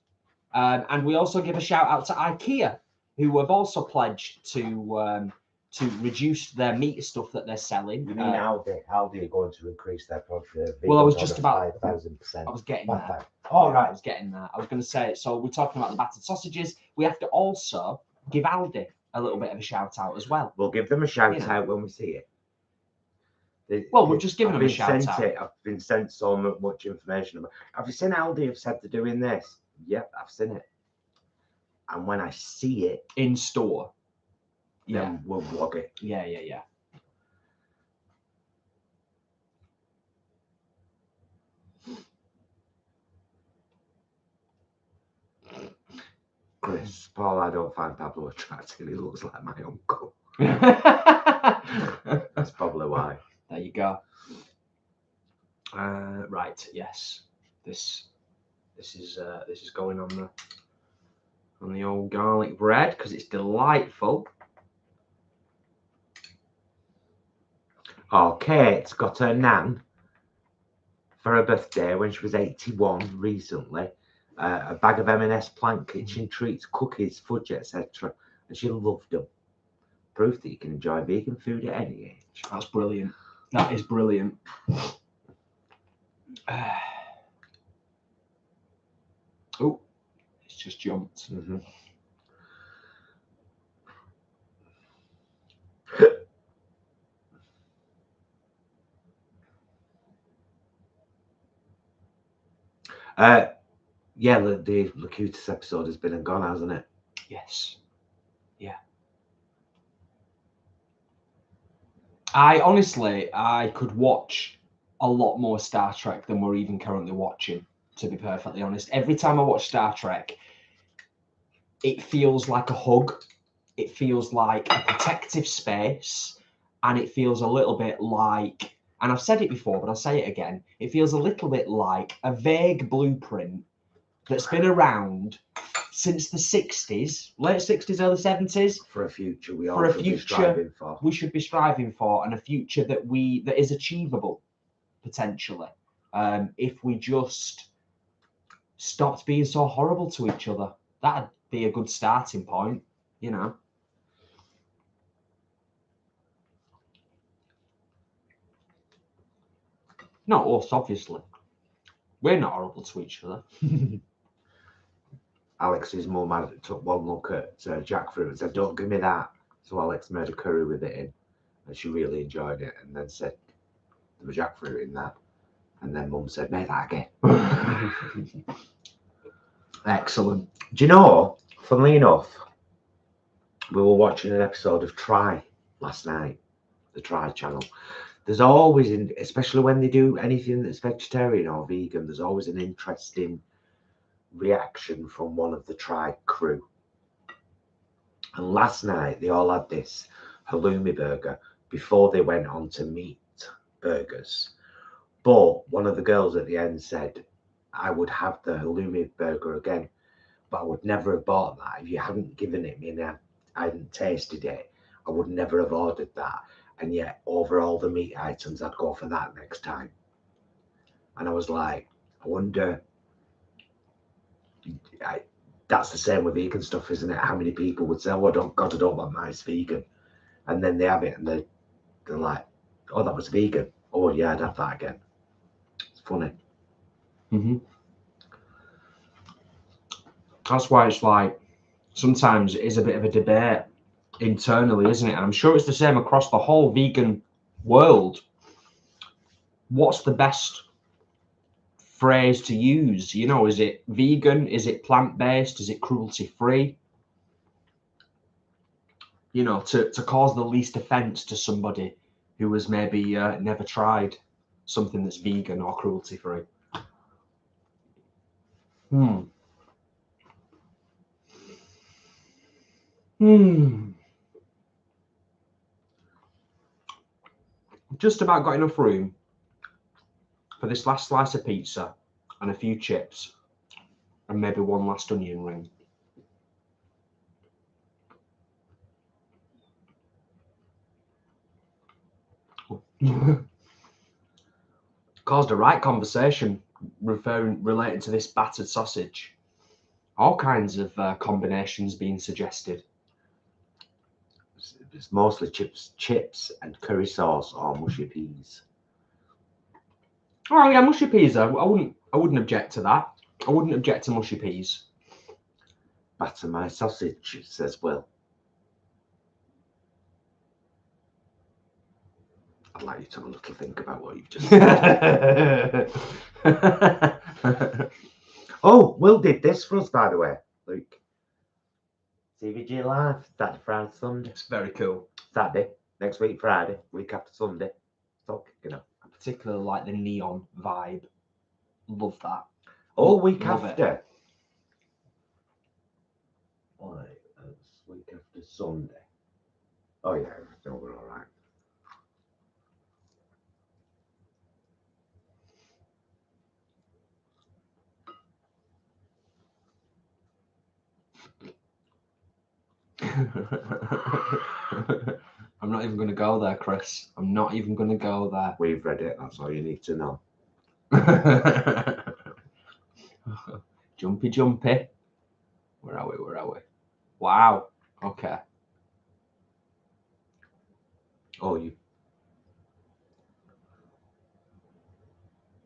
And we also give a shout out to IKEA, who have also pledged to reduce their meat stuff that they're selling. You mean Aldi? Aldi are going to increase their product? Well, I was just about 5,000%. I was getting that. Oh, right. I was getting that. I was going to say, so we're talking about the battered sausages. We have to also give Aldi a little bit of a shout out as well. We'll give them a shout out when we see it. Well, we're just giving them a shout out. I've been sent so much information about. Have you seen Aldi have said they're doing this? Yep, I've seen it. And when I see it in store, then we'll vlog it. Yeah. Chris, Paul, I don't find Pablo attractive. He looks like my uncle. That's probably why. There you go. Right. Yes. This is going on the old garlic bread because it's delightful. Oh, Kate's got her nan for her birthday when she was 81 recently. A bag of M&S plant kitchen treats, cookies, fudge, etc. And she loved them. Proof that you can enjoy vegan food at any age. That's brilliant. That is brilliant. Oh, it's just jumped. Mm-hmm. Yeah, the Locutus episode has been and gone, hasn't it? Yes. Yeah. I could watch a lot more Star Trek than we're even currently watching, to be perfectly honest. Every time I watch Star Trek, it feels like a hug. It feels like a protective space. And it feels a little bit like, and I've said it before, but I'll say it again. It feels a little bit like a vague blueprint that's been around since the 60s, late 60s, early 70s. For a future we all should be striving for. We should be striving for, and a future that is achievable, potentially, if we just stopped being so horrible to each other. That'd be a good starting point, you know. Not us, obviously. We're not horrible to each other. Alex's mum took one look at jackfruit and said, "Don't give me that." So Alex made a curry with it in, and she really enjoyed it. And then said, "There was jackfruit in that." And then Mum said, "Make that again." Excellent. Do you know? Funnily enough, we were watching an episode of Try last night, the Try channel. There's always, especially when they do anything that's vegetarian or vegan, there's always an interesting reaction from one of the Try crew. And last night they all had this halloumi burger before they went on to meat burgers. But one of the girls at the end said, "I would have the halloumi burger again, but I would never have bought that if you hadn't given it me and I hadn't tasted it. I would never have ordered that. And yet over all the meat items, I'd go for that next time." And I was like, I wonder, that's the same with vegan stuff, isn't it? How many people would say, "Oh, I don't want mine, it's vegan." And then they have it and they're like, "Oh, that was vegan. Oh, yeah, I'd have that again." It's funny. Mm-hmm. That's why it's like, sometimes it is a bit of a debate internally, isn't it? And I'm sure it's the same across the whole vegan world. What's the best phrase to use? You know, is it vegan? Is it plant-based? Is it cruelty-free? You know, to cause the least offense to somebody who has maybe never tried something that's vegan or cruelty-free. Just about got enough room for this last slice of pizza and a few chips and maybe one last onion ring. Caused a right conversation relating to this battered sausage. All kinds of combinations being suggested. It's mostly chips and curry sauce or mushy peas. Oh yeah, mushy peas. I wouldn't object to that. I wouldn't object to mushy peas. Batter my sausage, says Will. I'd like you to have a little think about what you've just said. Oh, Will did this for us, by the way. Luke. TVG Live, Saturday, Friday, Sunday. It's very cool. Saturday, next week, Friday, week after Sunday. So, you know. I particularly like the neon vibe. Love that. All week Love after. it. Right, that's week after Sunday. Oh, yeah, no, we're all right. I'm not even going to go there, Chris. I'm not even going to go there. We've read it, that's all you need to know. Jumpy, jumpy. Where are we? Where are we? Wow. Okay. Oh, you.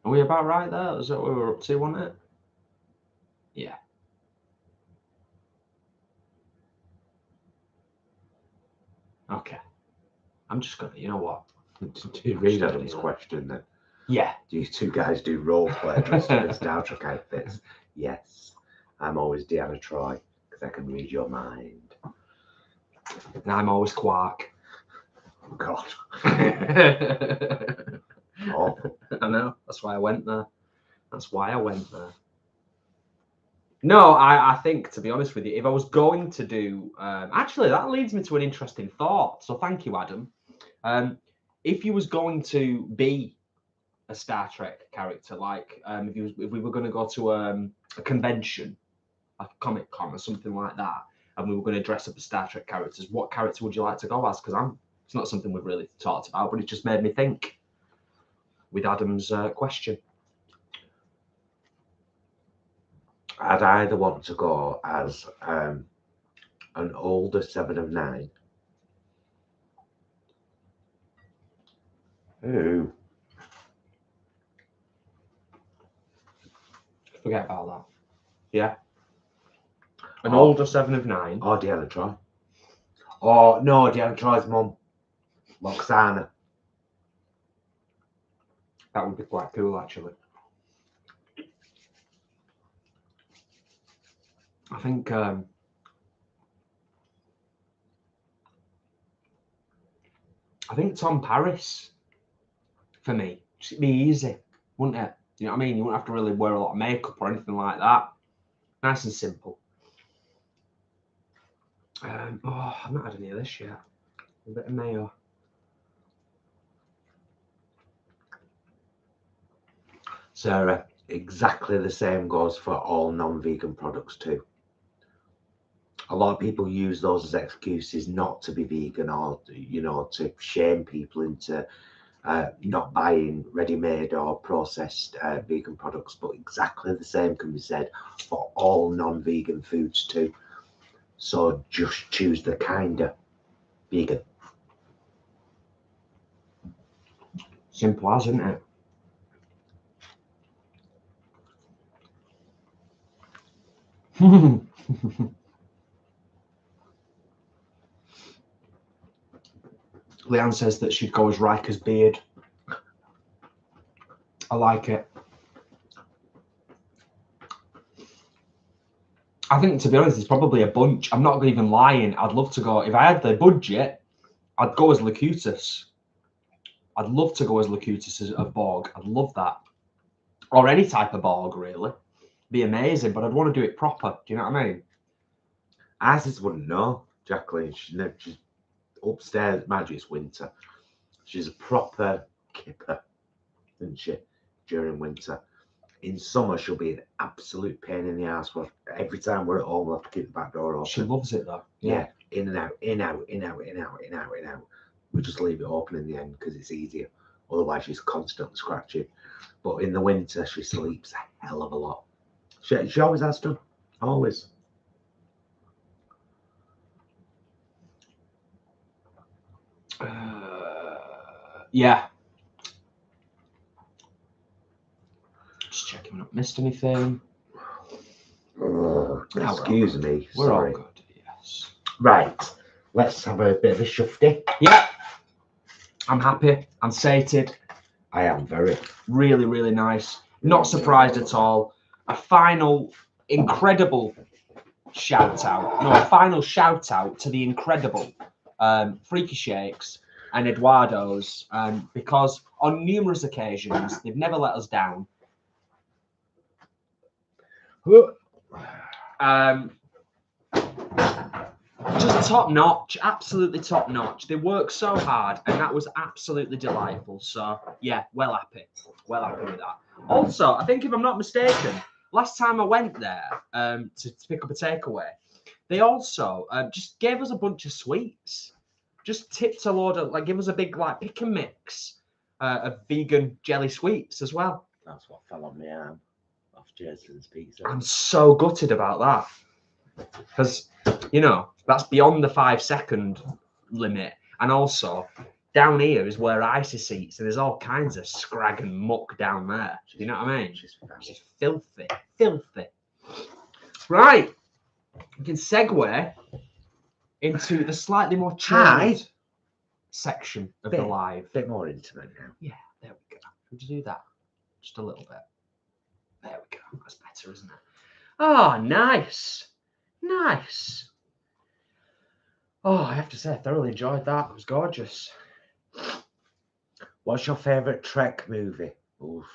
Are we about right there? Is that what we were up to, wasn't it? Yeah. Okay. I'm just going to, you know what? Do you read Adam's question then? Yeah. Do you two guys do role play dressed up in Star Trek outfits? Yes. I'm always Deanna Troy because I can read your mind. And I'm always Quark. Oh, God. Awful. I know. That's why I went there. That's why I went there. No, I think, to be honest with you, if I was going to do... actually, that leads me to an interesting thought. So thank you, Adam. If you was going to be a Star Trek character, like if we were going to go to a convention, like a Comic Con or something like that, and we were going to dress up as Star Trek characters, what character would you like to go as? Because it's not something we've really talked about, but it just made me think with Adam's question. I'd either want to go as an older 7 of 9. Ooh. Forget about that. Yeah. An older 7 of 9. Or Deanna Troy. Or, no, Deanna Troy's mum. Loxana. That would be quite cool, actually. I think Tom Paris for me. Just be easy, wouldn't it? You know what I mean? You wouldn't have to really wear a lot of makeup or anything like that. Nice and simple. I've not had any of this yet. A bit of mayo. Sarah, exactly the same goes for all non-vegan products too. A lot of people use those as excuses not to be vegan, or, you know, to shame people into not buying ready-made or processed vegan products. But exactly the same can be said for all non-vegan foods too. So just choose the kinder vegan. Simple as, isn't it? Leanne says that she'd go as Riker's beard. I like it. I think, to be honest, it's probably a bunch. I'm not even lying. I'd love to go. If I had the budget, I'd go as Locutus. I'd love to go as Locutus as a Borg. I'd love that. Or any type of Borg, really. Be amazing, but I'd want to do it proper. Do you know what I mean? Isis wouldn't know, Jacqueline. She's upstairs. Mind you, it's winter. She's a proper kipper, isn't she? During winter. In summer, she'll be an absolute pain in the ass. But every time we're at home, we'll have to keep the back door open. She loves it, though. Yeah. In and out, in, out, in, out, in, out, in, out, in, out. We just leave it open in the end because it's easier. Otherwise, she's constantly scratching. But in the winter, she sleeps a hell of a lot. She always has done. Always. Yeah. Just checking we've not missed anything. Excuse me. We're Sorry. all good. Yes. Right. Let's have a bit of a shufty. Yeah. I'm happy. I'm sated. I am very. Really, really nice. Not surprised at all. A final incredible shout out. No, a final shout out to the incredible Freaky Shakes and Eduardo's, because on numerous occasions they've never let us down. Just top notch, absolutely top notch. They work so hard, and that was absolutely delightful. So yeah, well happy with that. Also, I think if I'm not mistaken, last time I went there to pick up a takeaway, they also just gave us a bunch of sweets. Just tipped a load of, like, give us a big, like, pick and mix of vegan jelly sweets as well. That's what fell on my arm off Jason's pizza. I'm so gutted about that. Because, you know, that's beyond the 5-second limit. And also, down here is where Isis eats, and there's all kinds of scrag and muck down there. Do you know what I mean? She's filthy. Filthy. Right. We can segue into the slightly more chilled section of the live. A bit more intimate now. Yeah, there we go. Would you do that? Just a little bit. There we go. That's better, isn't it? Oh, nice. Nice. Oh, I have to say, I thoroughly enjoyed that. It was gorgeous. What's your favourite Trek movie? Oof.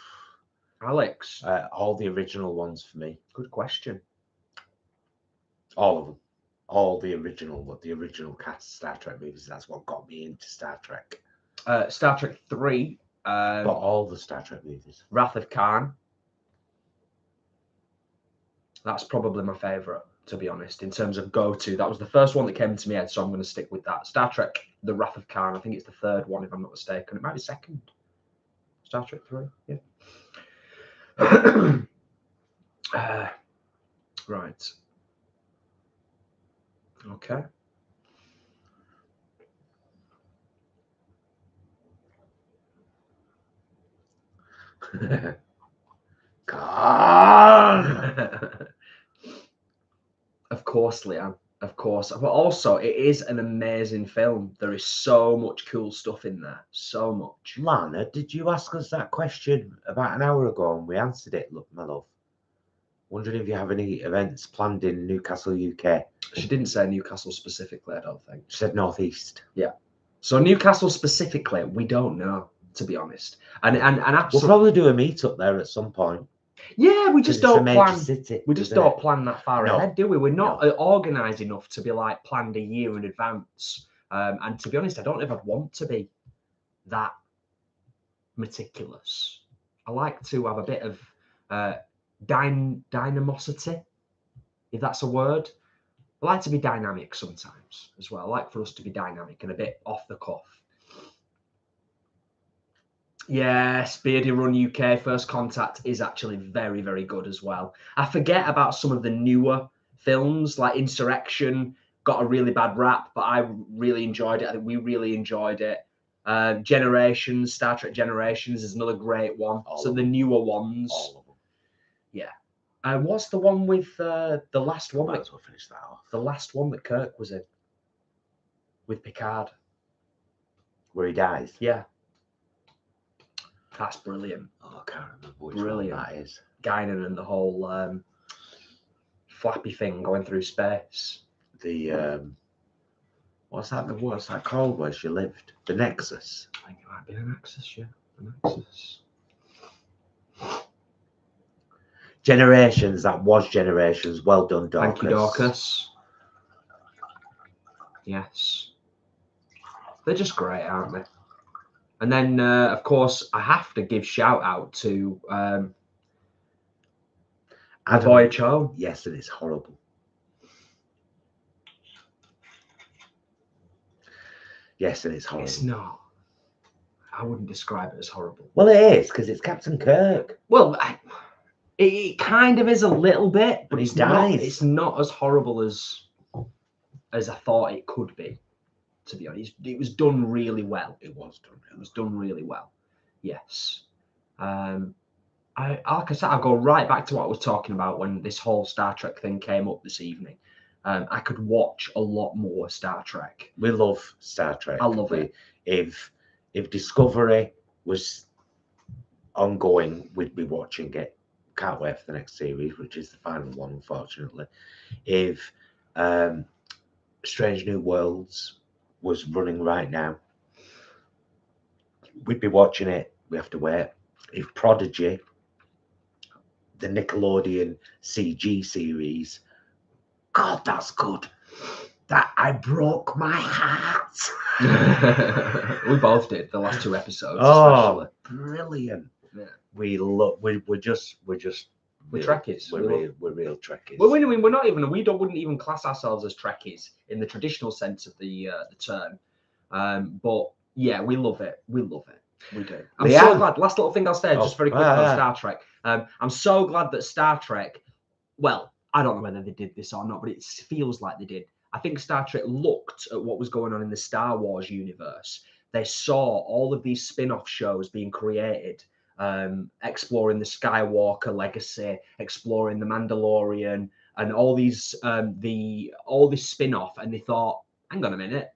Alex? All the original ones for me. Good question. All of them. All the original cast Star Trek movies. That's what got me into Star Trek. Star Trek 3. But all the Star Trek movies. Wrath of Khan. That's probably my favourite, to be honest, in terms of go-to. That was the first one that came to my head, so I'm going to stick with that. Star Trek, The Wrath of Khan. I think it's the third one, if I'm not mistaken. It might be second. Star Trek 3, yeah. Right. Okay. God. Of course, Leanne. Of course. But also, it is an amazing film. There is so much cool stuff in there. So much. Lana, did you ask us that question about an hour ago and we answered it? Look, my love. Wondering if you have any events planned in Newcastle, UK. She didn't say Newcastle specifically, I don't think. She said Northeast. Yeah. So Newcastle specifically, we don't know, to be honest. And we'll probably do a meet-up there at some point. Yeah, we just don't plan. City, we just don't plan that far ahead, do we? We're not organised enough to be like planned a year in advance. And to be honest, I don't know if I'd want to be that meticulous. I like to have a bit of dynamosity, if that's a word. I like to be dynamic sometimes as well. I like for us to be dynamic and a bit off the cuff. Yes, Beardy Run UK First Contact is actually very, very good as well. I forget about some of the newer films, like Insurrection got a really bad rap, but I really enjoyed it. I think we really enjoyed it. Generations, Star Trek Generations is another great one. So the newer ones. All of them. Yeah. What's the one with the last one? Might as well finish that off. The last one that Kirk was in with Picard. where he dies. Yeah. That's brilliant. Oh, I can't remember which Brilliant. one that is. Guinan and the whole flappy thing going through space. The what's that called where she lived? The Nexus. I think it might be the Nexus, yeah. The Nexus. Generations, that was Generations. Well done, Dorcas. Thank you, Dorcas. Yes. They're just great, aren't they? And then, of course, I have to give shout out to my boy Cho. Yes, and it's horrible. Yes, and it's horrible. It's not. I wouldn't describe it as horrible. Well, it is, because it's Captain Kirk. Well, it kind of is a little bit, but he it's dies. It's not as horrible as I thought it could be. To be honest, it was done really well. It was done. It was done really well. Yes. Like I said, I'll go right back to what I was talking about when this whole Star Trek thing came up this evening. I could watch a lot more Star Trek. We love Star Trek. I love it. If Discovery was ongoing, we'd be watching it. Can't wait for the next series, which is the final one, unfortunately. If Strange New Worlds was running right now, we'd be watching it. We have to wait. If Prodigy, the Nickelodeon CG series, God, that's good. That I broke my heart. We both did the last 2 episodes. Oh, especially. Brilliant! Yeah. We're just Trekkies. We're real Trekkies. Well, we're not even. Wouldn't even class ourselves as Trekkies in the traditional sense of the term. But yeah, we love it. We love it. We do. I'm so glad. Last little thing I'll say, just very quick on Star Trek. I'm so glad that Star Trek. Well, I don't know whether they did this or not, but it feels like they did. I think Star Trek looked at what was going on in the Star Wars universe. They saw all of these spin-off shows being created, exploring the Skywalker legacy, exploring the Mandalorian, and all these all this spin-off, and they thought, hang on a minute,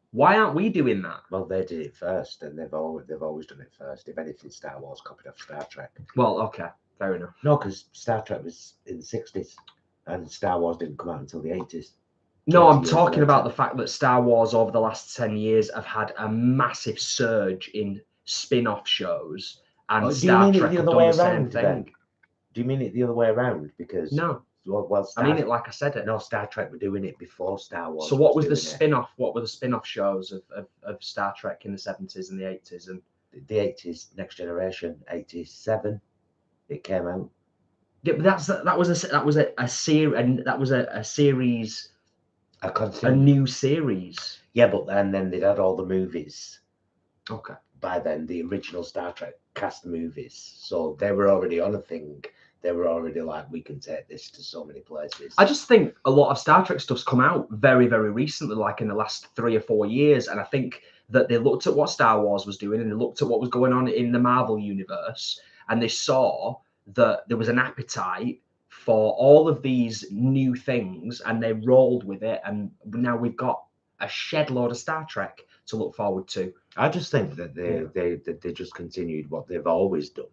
why aren't we doing that? Well, they did it first, and they've always done it first. If anything, Star Wars copied off Star Trek. Well, okay, fair enough. No, because Star Trek was in the 60s, and Star Wars didn't come out until the 80s. No, I'm talking about the fact that Star Wars over the last 10 years have had a massive surge in spin-off shows, and Star Trek have done the same thing. Do you mean it the other way around? Because no, well, I mean it like I said it. No, Star Trek were doing it before Star Wars. So what was the spin-off? What were the spin-off shows of Star Trek in the 70s and the 80s? And the 80s, Next Generation, 87, it came out. Yeah, but that was a series, and that was a series. A new series. Yeah, but then they'd had all the movies. Okay. By then, the original Star Trek cast movies, so they were already on a thing. They were already like, we can take this to so many places. I just think a lot of Star Trek stuff's come out very, very recently, like in the last 3 or 4 years, and I think that they looked at what Star Wars was doing, and they looked at what was going on in the Marvel universe, and they saw that there was an appetite for all of these new things, and they rolled with it, and now we've got a shed load of Star Trek to look forward to. I just think that they just continued what they've always done.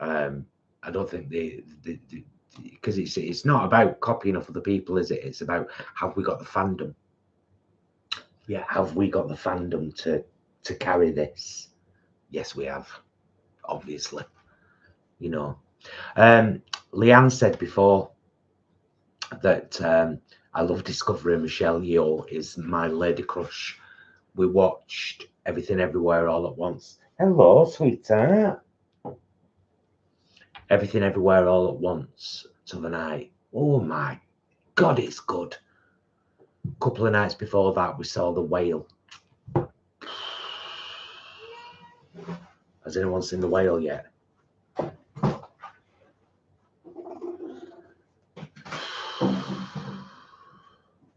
I don't think because it's not about copying off other people, is it? It's about, have we got the fandom? Yeah, have we got the fandom to carry this? Yes, we have, obviously. You know. Leanne said before that I love Discovery. Michelle Yeoh is my lady crush. We watched Everything Everywhere All at Once. Hello, sweetheart. Everything Everywhere All at Once the other night. Oh my God, it's good. A couple of nights before that, we saw The Whale. Has anyone seen The Whale yet?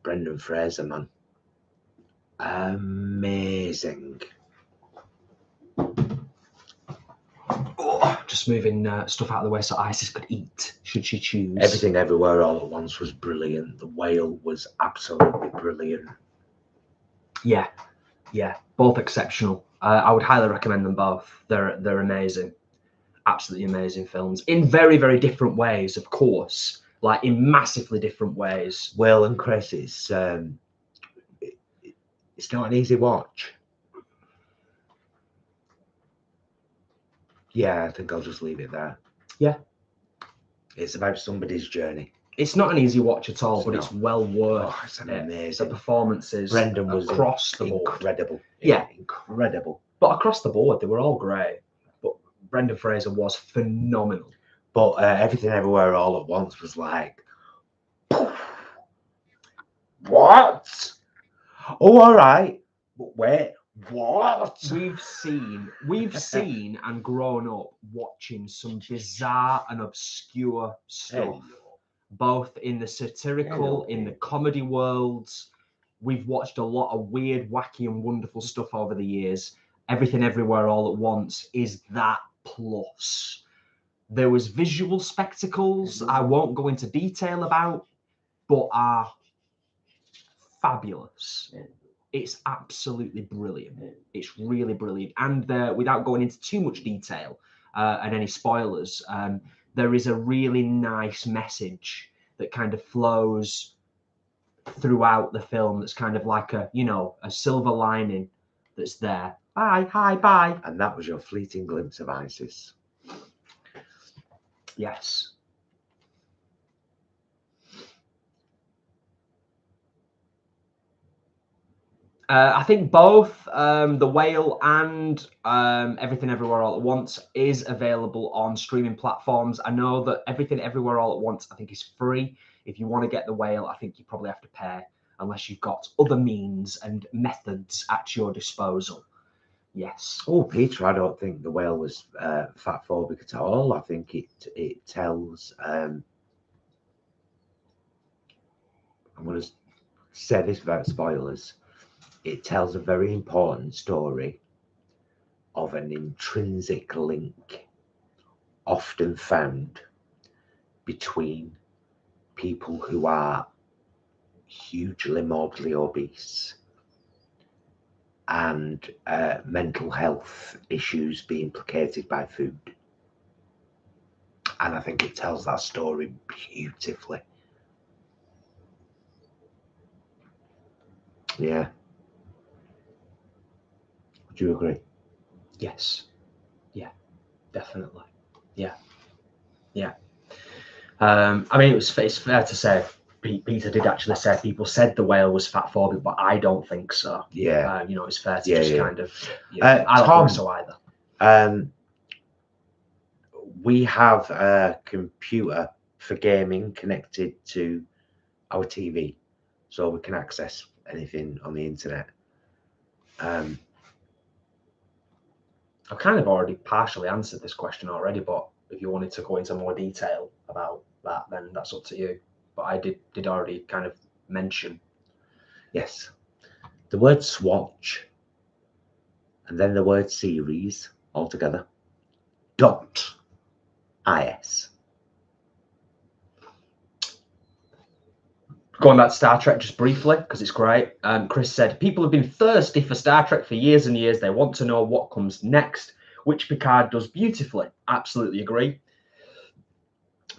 Brendan Fraser, man. Amazing. Oh, just moving stuff out of the way so Isis could eat, should she choose. Everything Everywhere All at Once was brilliant. The Whale was absolutely brilliant. Yeah. Yeah, both exceptional. I would highly recommend them both. They're amazing, absolutely amazing films in very, very different ways, of course, like in massively different ways. Will and Chris, it's not an easy watch. Yeah, I think I'll just leave it there. Yeah. It's about somebody's journey. It's not an easy watch at all, but not. it's well worth It's it. amazing. The performances Brendan was across the board. incredible. Yeah. Incredible. But across the board, they were all great. But Brendan Fraser was phenomenal. But Everything Everywhere All at Once was like, what? Oh, all right. But wait, what? We've seen and grown up watching some bizarre and obscure stuff, both in the satirical, in the comedy worlds. We've watched a lot of weird, wacky, and wonderful stuff over the years. Everything Everywhere All at Once is that plus. There was visual spectacles I won't go into detail about, but are fabulous. It's absolutely brilliant. It's really brilliant. And without going into too much detail and any spoilers, there is a really nice message that kind of flows throughout the film that's kind of like a silver lining that's there. Bye, hi, bye. And that was your fleeting glimpse of ISIS. Yes. I think both The Whale and Everything Everywhere All at Once is available on streaming platforms. I know that Everything Everywhere All at Once, I think, is free. If you want to get The Whale, I think you probably have to pay, unless you've got other means and methods at your disposal. Yes. Oh, Peter, I don't think The Whale was fat phobic at all. I think it tells. I'm going to say this without spoilers. It tells a very important story of an intrinsic link often found between people who are hugely morbidly obese and mental health issues being implicated by food. And I think it tells that story beautifully. Yeah. Do you agree? Yes. Yeah, definitely. Yeah. Yeah. I mean, it's fair to say, Peter did actually say people said The Whale was fat phobic, but I don't think so. Yeah. It's fair to kind of. I don't think so either. We have a computer for gaming connected to our TV, so we can access anything on the internet. I've kind of already partially answered this question already, but if you wanted to go into more detail about that, then that's up to you. But I did already kind of mention. Yes. The word swatch and then the word series altogether. .is. Going back to Star Trek just briefly, because it's great. Chris said, people have been thirsty for Star Trek for years and years. They want to know what comes next, which Picard does beautifully. Absolutely agree.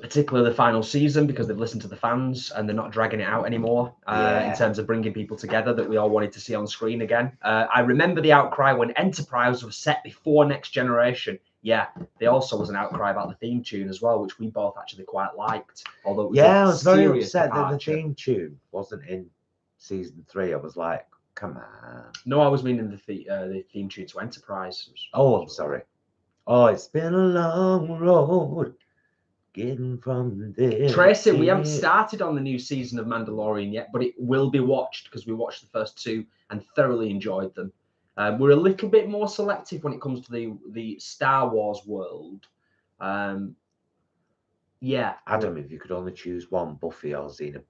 Particularly the final season, because they've listened to the fans and they're not dragging it out anymore in terms of bringing people together that we all wanted to see on screen again. I remember the outcry when Enterprise was set before Next Generation. Yeah, there also was an outcry about the theme tune as well, which we both actually quite liked. Although it was I was very upset departure. that the theme tune wasn't in season 3. I was like, come on. No, I was meaning the theme tune to Enterprise. Oh, I'm sorry. Oh, it's been a long road getting from there. Tracy, we haven't started on the new season of Mandalorian yet, but it will be watched because we watched the first 2 and thoroughly enjoyed them. We're a little bit more selective when it comes to the Star Wars world. Yeah. Adam, if you could only choose one, Buffy or Xena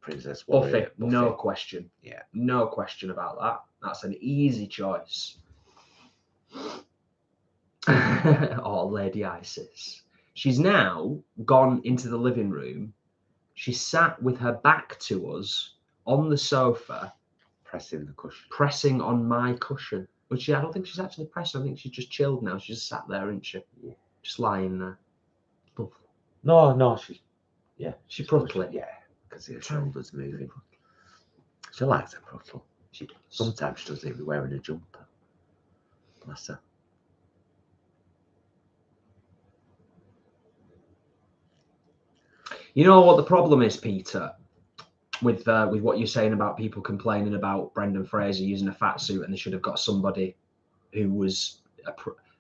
Princess Warrior. Buffy, no question. Yeah. No question about that. That's an easy choice. Oh, Lady Isis. She's now gone into the living room. She sat with her back to us on the sofa, Pressing the cushion. Pressing on my cushion. But I don't think she's actually pressed. I think she's just chilled now. She's just sat there, isn't she? Yeah. Just lying there. No, She pruttles it. Yeah, because her shoulders moving. She likes a pruttle. She does. Sometimes she doesn't even wearing a jumper. Bless her. You know what the problem is, Peter, with what you're saying about people complaining about Brendan Fraser using a fat suit and they should have got somebody who was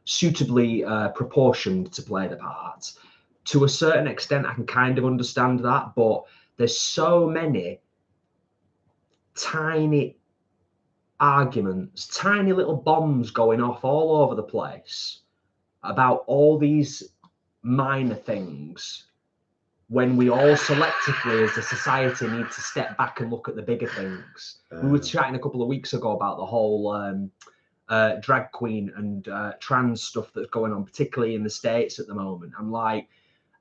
suitably proportioned to play the part. To a certain extent, I can kind of understand that, but there's so many tiny arguments, tiny little bombs going off all over the place about all these minor things, when we all selectively as a society need to step back and look at the bigger things. We were chatting a couple of weeks ago about the whole drag queen and trans stuff that's going on, particularly in the States at the moment. I'm like,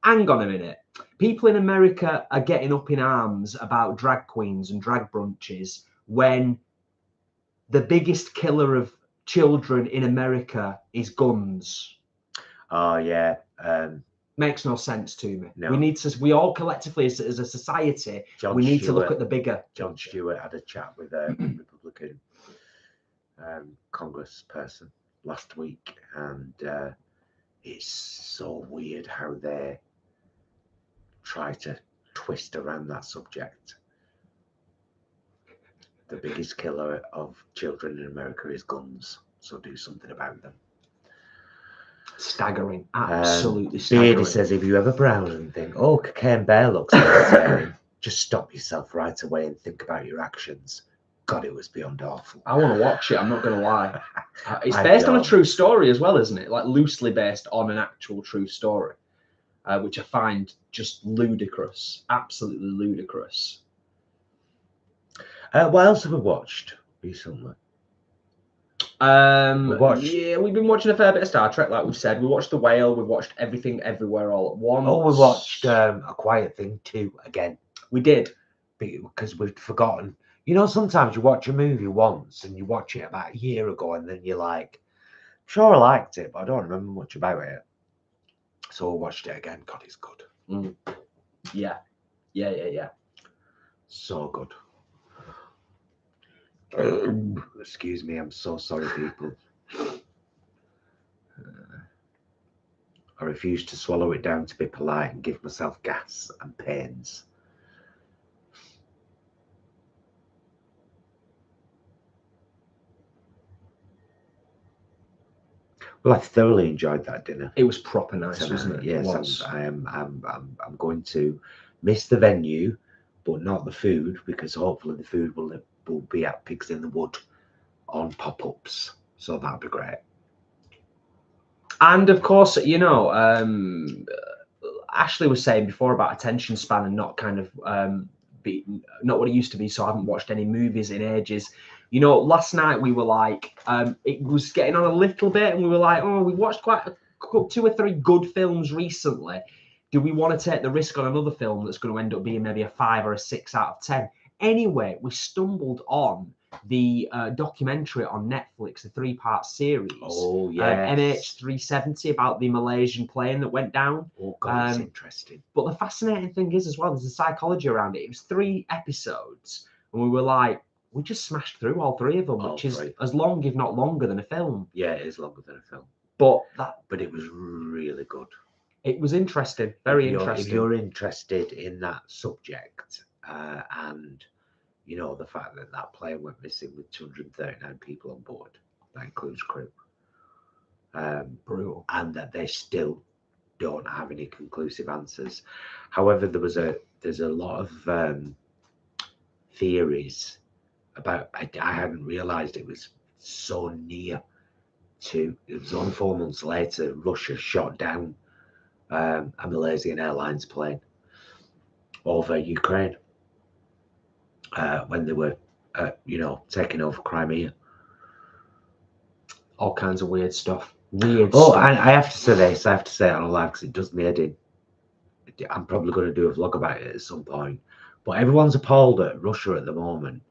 hang on a minute. People in America are getting up in arms about drag queens and drag brunches when the biggest killer of children in America is guns. Oh, yeah. Makes no sense to me. No. We all collectively as a society, we need to look at the bigger. John Stewart had a chat with a Republican congressperson last week, and it's so weird how they try to twist around that subject. The biggest killer of children in America is guns, so do something about them. Staggering, absolutely staggering. Beardy says, if you ever browse and think, oh, Cocaine Bear looks entertaining, just stop yourself right away and think about your actions. God, it was beyond awful. I want to watch it, I'm not going to lie. It's based on a true story as well, isn't it? Like loosely based on an actual true story, which I find just ludicrous, absolutely ludicrous. What else have we watched recently? Yeah, we've been watching a fair bit of Star Trek, like we've said. We watched The Whale, we watched Everything Everywhere All at Once. Oh, we watched A Quiet Thing 2 again. We did. Because we'd forgotten. You know, sometimes you watch a movie once and you watch it about a year ago and then you're like, sure, I liked it, but I don't remember much about it. So I watched it again. God, it's good. Yeah. So good. Excuse me, I'm so sorry, people. I refuse to swallow it down to be polite and give myself gas and pains. Well, I thoroughly enjoyed that dinner. It was proper nice, wasn't it? Yes, I'm going to miss the venue, but not the food, because hopefully the food will be at Pigs in the Wood on pop-ups, so that'd be great. And of course, you know, Ashley was saying before about attention span and not kind of not what it used to be, so I haven't watched any movies in ages. You know, last night we were like, it was getting on a little bit, and we were like, oh, we watched quite 2 or 3 good films recently. Do we want to take the risk on another film that's going to end up being maybe a 5 or a 6 out of 10? Anyway, we stumbled on the documentary on Netflix, the 3-part series. Oh, yeah. MH370, about the Malaysian plane that went down. Oh, God, it's interesting. But the fascinating thing is as well, there's a psychology around it. It was 3 episodes, and we were like, we just smashed through all 3 of them, which is as long, if not longer, than a film. Yeah, it is longer than a film. But it was really good. It was interesting, very interesting. If you're interested in that subject, and you know the fact that that plane went missing with 239 people on board, that includes crew, brutal, and that they still don't have any conclusive answers. However, there's a lot of theories about. I hadn't realised it was so near to. It was only 4 months later, Russia shot down a Malaysian Airlines plane over Ukraine when they were, taking over Crimea. All kinds of weird stuff. Stuff. And I have to say this. I have to say it on a live because it does me head in. I'm probably going to do a vlog about it at some point. But everyone's appalled at Russia at the moment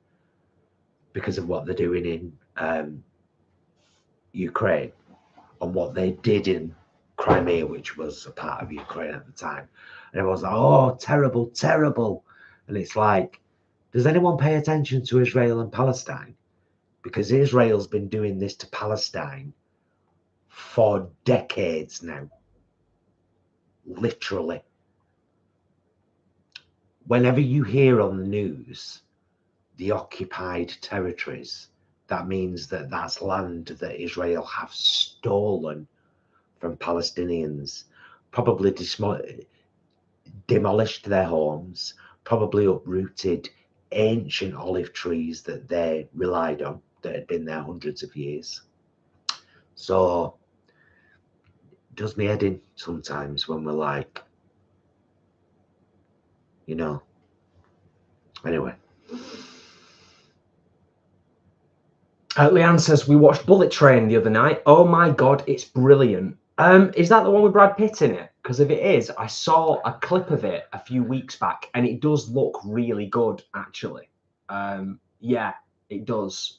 because of what they're doing in Ukraine and what they did in Crimea, which was a part of Ukraine at the time. And everyone's like, oh, terrible, terrible. And it's like, does anyone pay attention to Israel and Palestine? Because Israel's been doing this to Palestine for decades now. Literally. Whenever you hear on the news the occupied territories, that means that that's land that Israel have stolen from Palestinians, probably demolished their homes, probably uprooted ancient olive trees that they relied on, that had been there hundreds of years. So it does me head in sometimes when we're like, you know, anyway. Leanne says, we watched Bullet Train the other night. Oh my God, it's brilliant. Is that the one with Brad Pitt in it? Because if it is, I saw a clip of it a few weeks back and it does look really good, actually. Yeah, it does.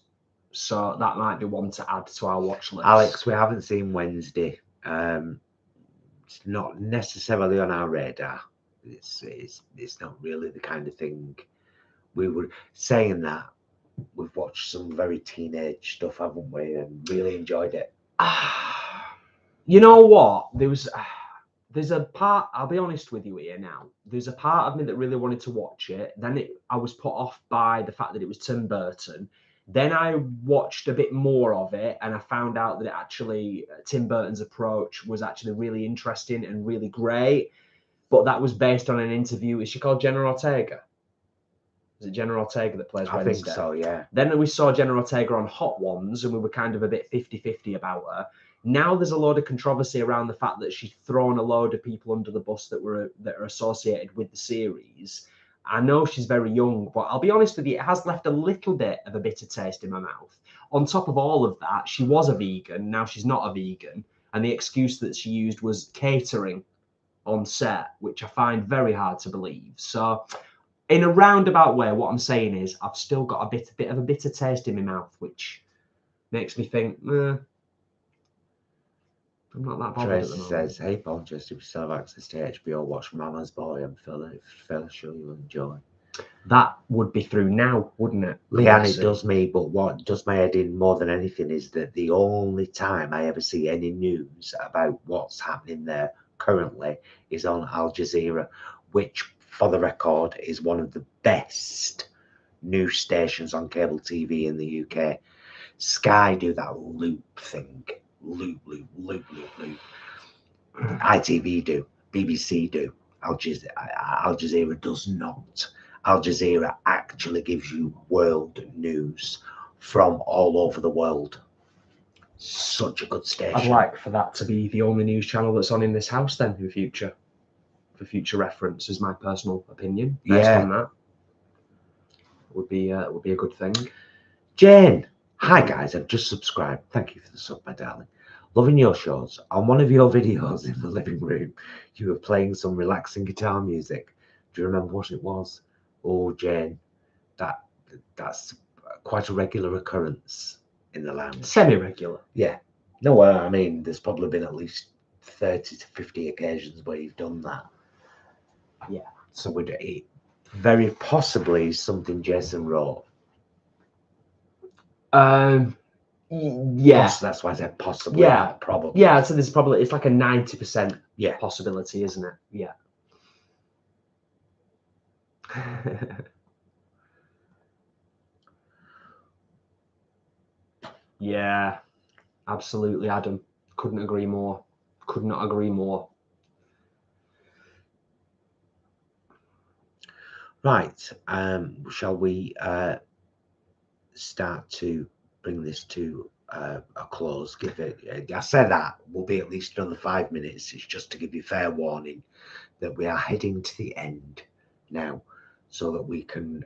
So that might be one to add to our watch list. Alex, we haven't seen Wednesday. It's not necessarily on our radar. It's not really the kind of thing we were saying. That we've watched some very teenage stuff, haven't we, and really enjoyed it. You know what? There's a part, I'll be honest with you here now. There's a part of me that really wanted to watch it. Then I was put off by the fact that it was Tim Burton. Then I watched a bit more of it and I found out that Tim Burton's approach was actually really interesting and really great. But that was based on an interview. Is she called Jenna Ortega? Is it Jenna Ortega that plays Wednesday? I think so, yeah. Then we saw Jenna Ortega on Hot Ones and we were kind of a bit 50-50 about her. Now there's a load of controversy around the fact that she's thrown a load of people under the bus that are associated with the series. I know she's very young, but I'll be honest with you, it has left a little bit of a bitter taste in my mouth. On top of all of that, she was a vegan. Now she's not a vegan. And the excuse that she used was catering on set, which I find very hard to believe. So in a roundabout way, what I'm saying is I've still got a bit of a bitter taste in my mouth, which makes me think, I'm not that bothered at the moment. Tracy says, hey, Paul, just if you still have access to HBO, watch Mama's Boy. I'm fairly sure you'll enjoy. That would be through now, wouldn't it? Leanne, it does me, but what does my head in more than anything is that the only time I ever see any news about what's happening there currently is on Al Jazeera, which, for the record, is one of the best news stations on cable TV in the UK. Sky do that loop thing. Loop. ITV do, BBC do, Al Jazeera does not. Al Jazeera actually gives you world news from all over the world. Such a good station. I'd like for that to be the only news channel that's on in this house then in future. For future reference, is my personal opinion. Based on that, would be a good thing. Jane, hi guys, I've just subscribed. Thank you for the sub, my darling. Loving your shows. On one of your videos in the living room, you were playing some relaxing guitar music. Do you remember what it was? Oh, Jane, that's quite a regular occurrence in the lounge. Semi-regular. Yeah. No, well, I mean, there's probably been at least 30 to 50 occasions where you've done that. Yeah. So would it very possibly something Jason wrote? Yeah. That's why I said possibly. Yeah. Probably. Yeah. So there's probably, it's like a 90% yeah possibility, isn't it? Yeah. Yeah. Absolutely, Adam. Couldn't agree more. Could not agree more. Right. Shall we start to bring this to a close? Give it. I said that will be at least another 5 minutes. It's just to give you fair warning that we are heading to the end now, so that we can.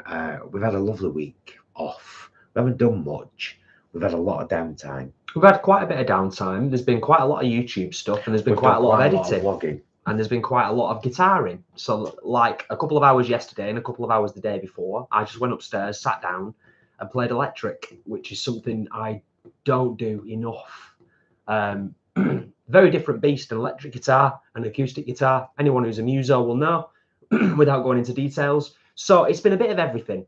We've had a lovely week off. We haven't done much. We've had a lot of downtime. We've had quite a bit of downtime. There's been quite a lot of YouTube stuff, and there's been quite a lot of editing, vlogging, and there's been quite a lot of guitaring. So, like a couple of hours yesterday and a couple of hours the day before, I just went upstairs, sat down, and played electric, which is something I don't do enough. Very different beast, an electric guitar, an acoustic guitar. Anyone who's a muso will know without going into details. So it's been a bit of everything.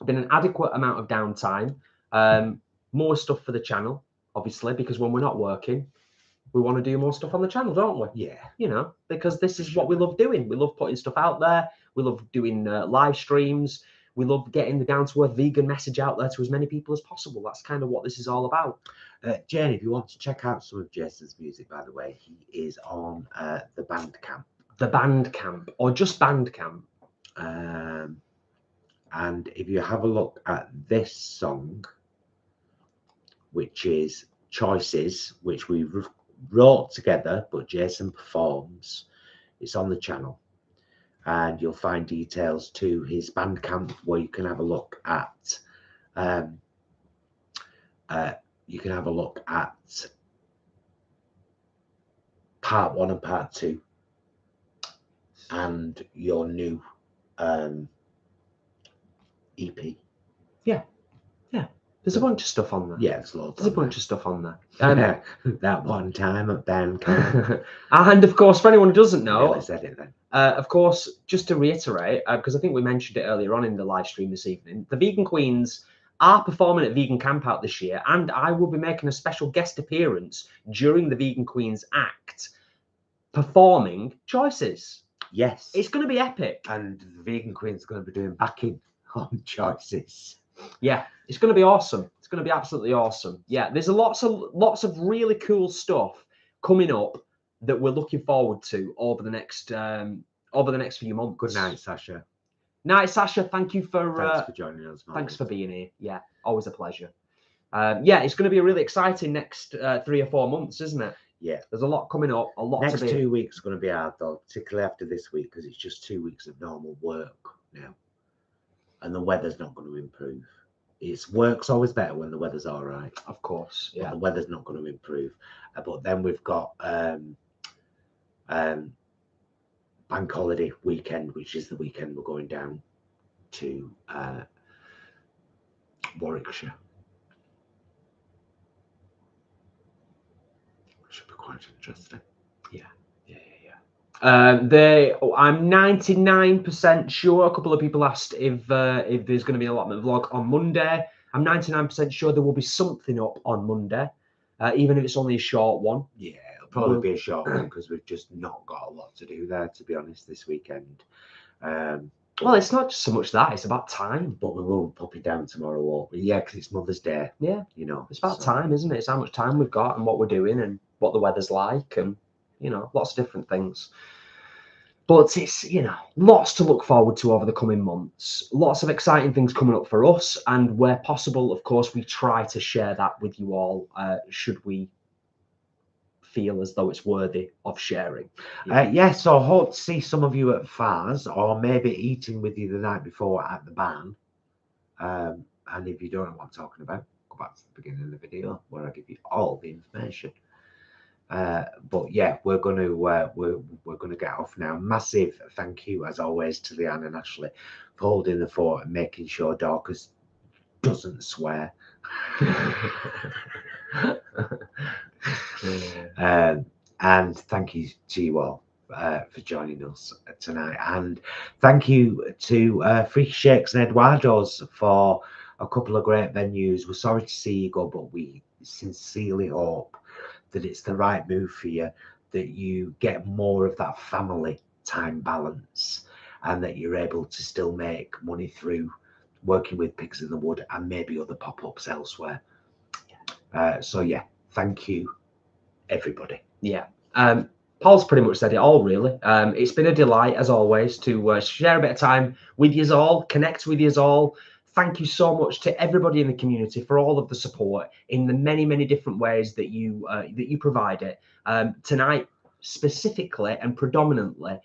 Been an adequate amount of downtime. More stuff for the channel, obviously, because when we're not working, we want to do more stuff on the channel, don't we? Yeah. You know, because this is what we love doing. We love putting stuff out there. We love doing live streams. We love getting the down-to-earth vegan message out there to as many people as possible. That's kind of what this is all about. Jane, if you want to check out some of Jason's music, by the way, he is on the Bandcamp. The Bandcamp, or just Bandcamp. And if you have a look at this song, which is Choices, which we wrote together, but Jason performs, it's on the channel. And you'll find details to his Bandcamp where you can have a look at part 1 and part 2 and your new EP. Yeah. There's a bunch of stuff on there. Yeah, there's loads. There's a bunch of stuff on there. That one time at Bandcamp. And of course, for anyone who doesn't know, I said it then. Of course, just to reiterate, because I think we mentioned it earlier on in the live stream this evening, the Vegan Queens are performing at Vegan Camp Out this year, and I will be making a special guest appearance during the Vegan Queens act, performing Choices. Yes. It's going to be epic. And the Vegan Queen's going to be doing backing on Choices. Yeah, it's going to be awesome. It's going to be absolutely awesome. Yeah, there's lots of really cool stuff coming up that we're looking forward to over the next few months. Good night, Sasha. Night, Sasha. Thank you for Thanks for joining us. Thanks for being here. Yeah, always a pleasure. Yeah, it's going to be a really exciting next 3 or 4 months, isn't it? Yeah, there's a lot coming up. A lot. Next to be. 2 weeks are going to be hard though, particularly after this week, because it's just 2 weeks of normal work now, and the weather's not going to improve. It's work's always better when the weather's all right. Of course, yeah. But the weather's not going to improve. But then we've got bank holiday weekend, which is the weekend we're going down to Warwickshire. Should be quite interesting. Yeah. I'm 99% sure. A couple of people asked if there's going to be an allotment vlog on Monday. I'm 99% sure there will be something up on Monday, even if it's only a short one. Yeah, it'll probably be a short one because we've just not got a lot to do there, to be honest, this weekend. Well, it's not just so much that; it's about time. But we will pop it down tomorrow, won't we? Yeah, because it's Mother's Day. Yeah, you know, it's about time, isn't it? It's how much time we've got and what we're doing and what the weather's like, and you know, lots of different things. But it's, you know, lots to look forward to over the coming months. Lots of exciting things coming up for us, and where possible, of course, we try to share that with you all. Should we feel as though it's worthy of sharing. Yeah, so hope to see some of you at Fars, or maybe eating with you the night before at the barn. And if you don't know what I'm talking about, go back to the beginning of the video where I give you all the information. But yeah, we're gonna get off now. Massive thank you as always to Leanne and Ashley for holding the fort and making sure Dorcas doesn't swear. And thank you to you all for joining us tonight, and thank you to Freaky Shakes and Eduardo's for a couple of great venues. We're sorry to see you go, but we sincerely hope that it's the right move for you, that you get more of that family time balance, and that you're able to still make money through working with Pigs in the Wood and maybe other pop-ups elsewhere. So yeah, thank you everybody. Yeah, Paul's pretty much said it all, really. It's been a delight as always to share a bit of time with you all, connect with you all. Thank you so much to everybody in the community for all of the support in the many different ways that you provide it. Tonight specifically and predominantly,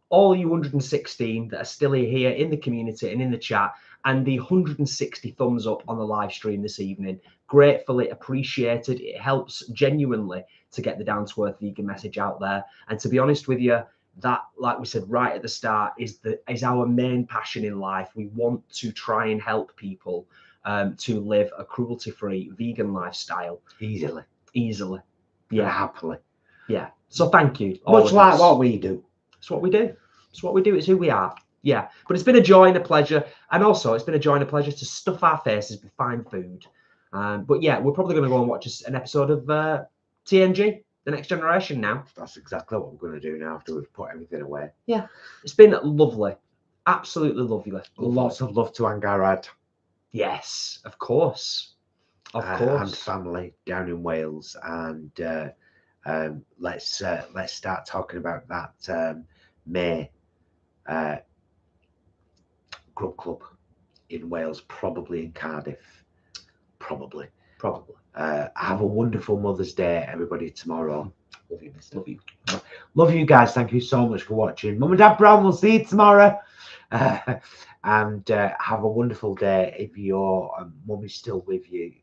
all you 116 that are still here in the community and in the chat, and the 160 thumbs up on the live stream this evening. Gratefully appreciated. It helps genuinely to get the down-to-earth vegan message out there. And to be honest with you, that, like we said right at the start, is our main passion in life. We want to try and help people to live a cruelty-free vegan lifestyle Easily. Yeah, Happily. yeah. So thank you. Much like what we do. It's what we do. It's what we do. It's who we are. Yeah. But it's been a joy and a pleasure. And also, it's been a joy and a pleasure to stuff our faces with fine food. But yeah, we're probably going to go and watch an episode of TNG, The Next Generation now. That's exactly what we're going to do now after we've put everything away. Yeah. It's been lovely. Absolutely lovely. Lots of love to Angarad. Yes, of course. Of course. And family down in Wales. And let's start talking about that May Grub Club in Wales, probably in Cardiff. Probably. Have a wonderful Mother's Day, everybody, tomorrow. Love you, mister. Love you. Love you guys. Thank you so much for watching. Mum and Dad Brown, we'll see you tomorrow. And have a wonderful day. If your mum is still with you,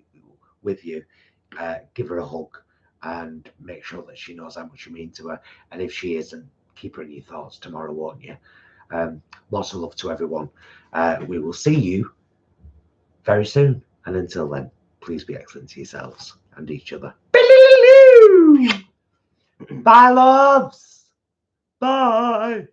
give her a hug and make sure that she knows how much you mean to her. And if she isn't, keep her in your thoughts tomorrow, won't you? Lots of love to everyone. We will see you very soon. And until then, please be excellent to yourselves and each other. Bye, loves. Bye.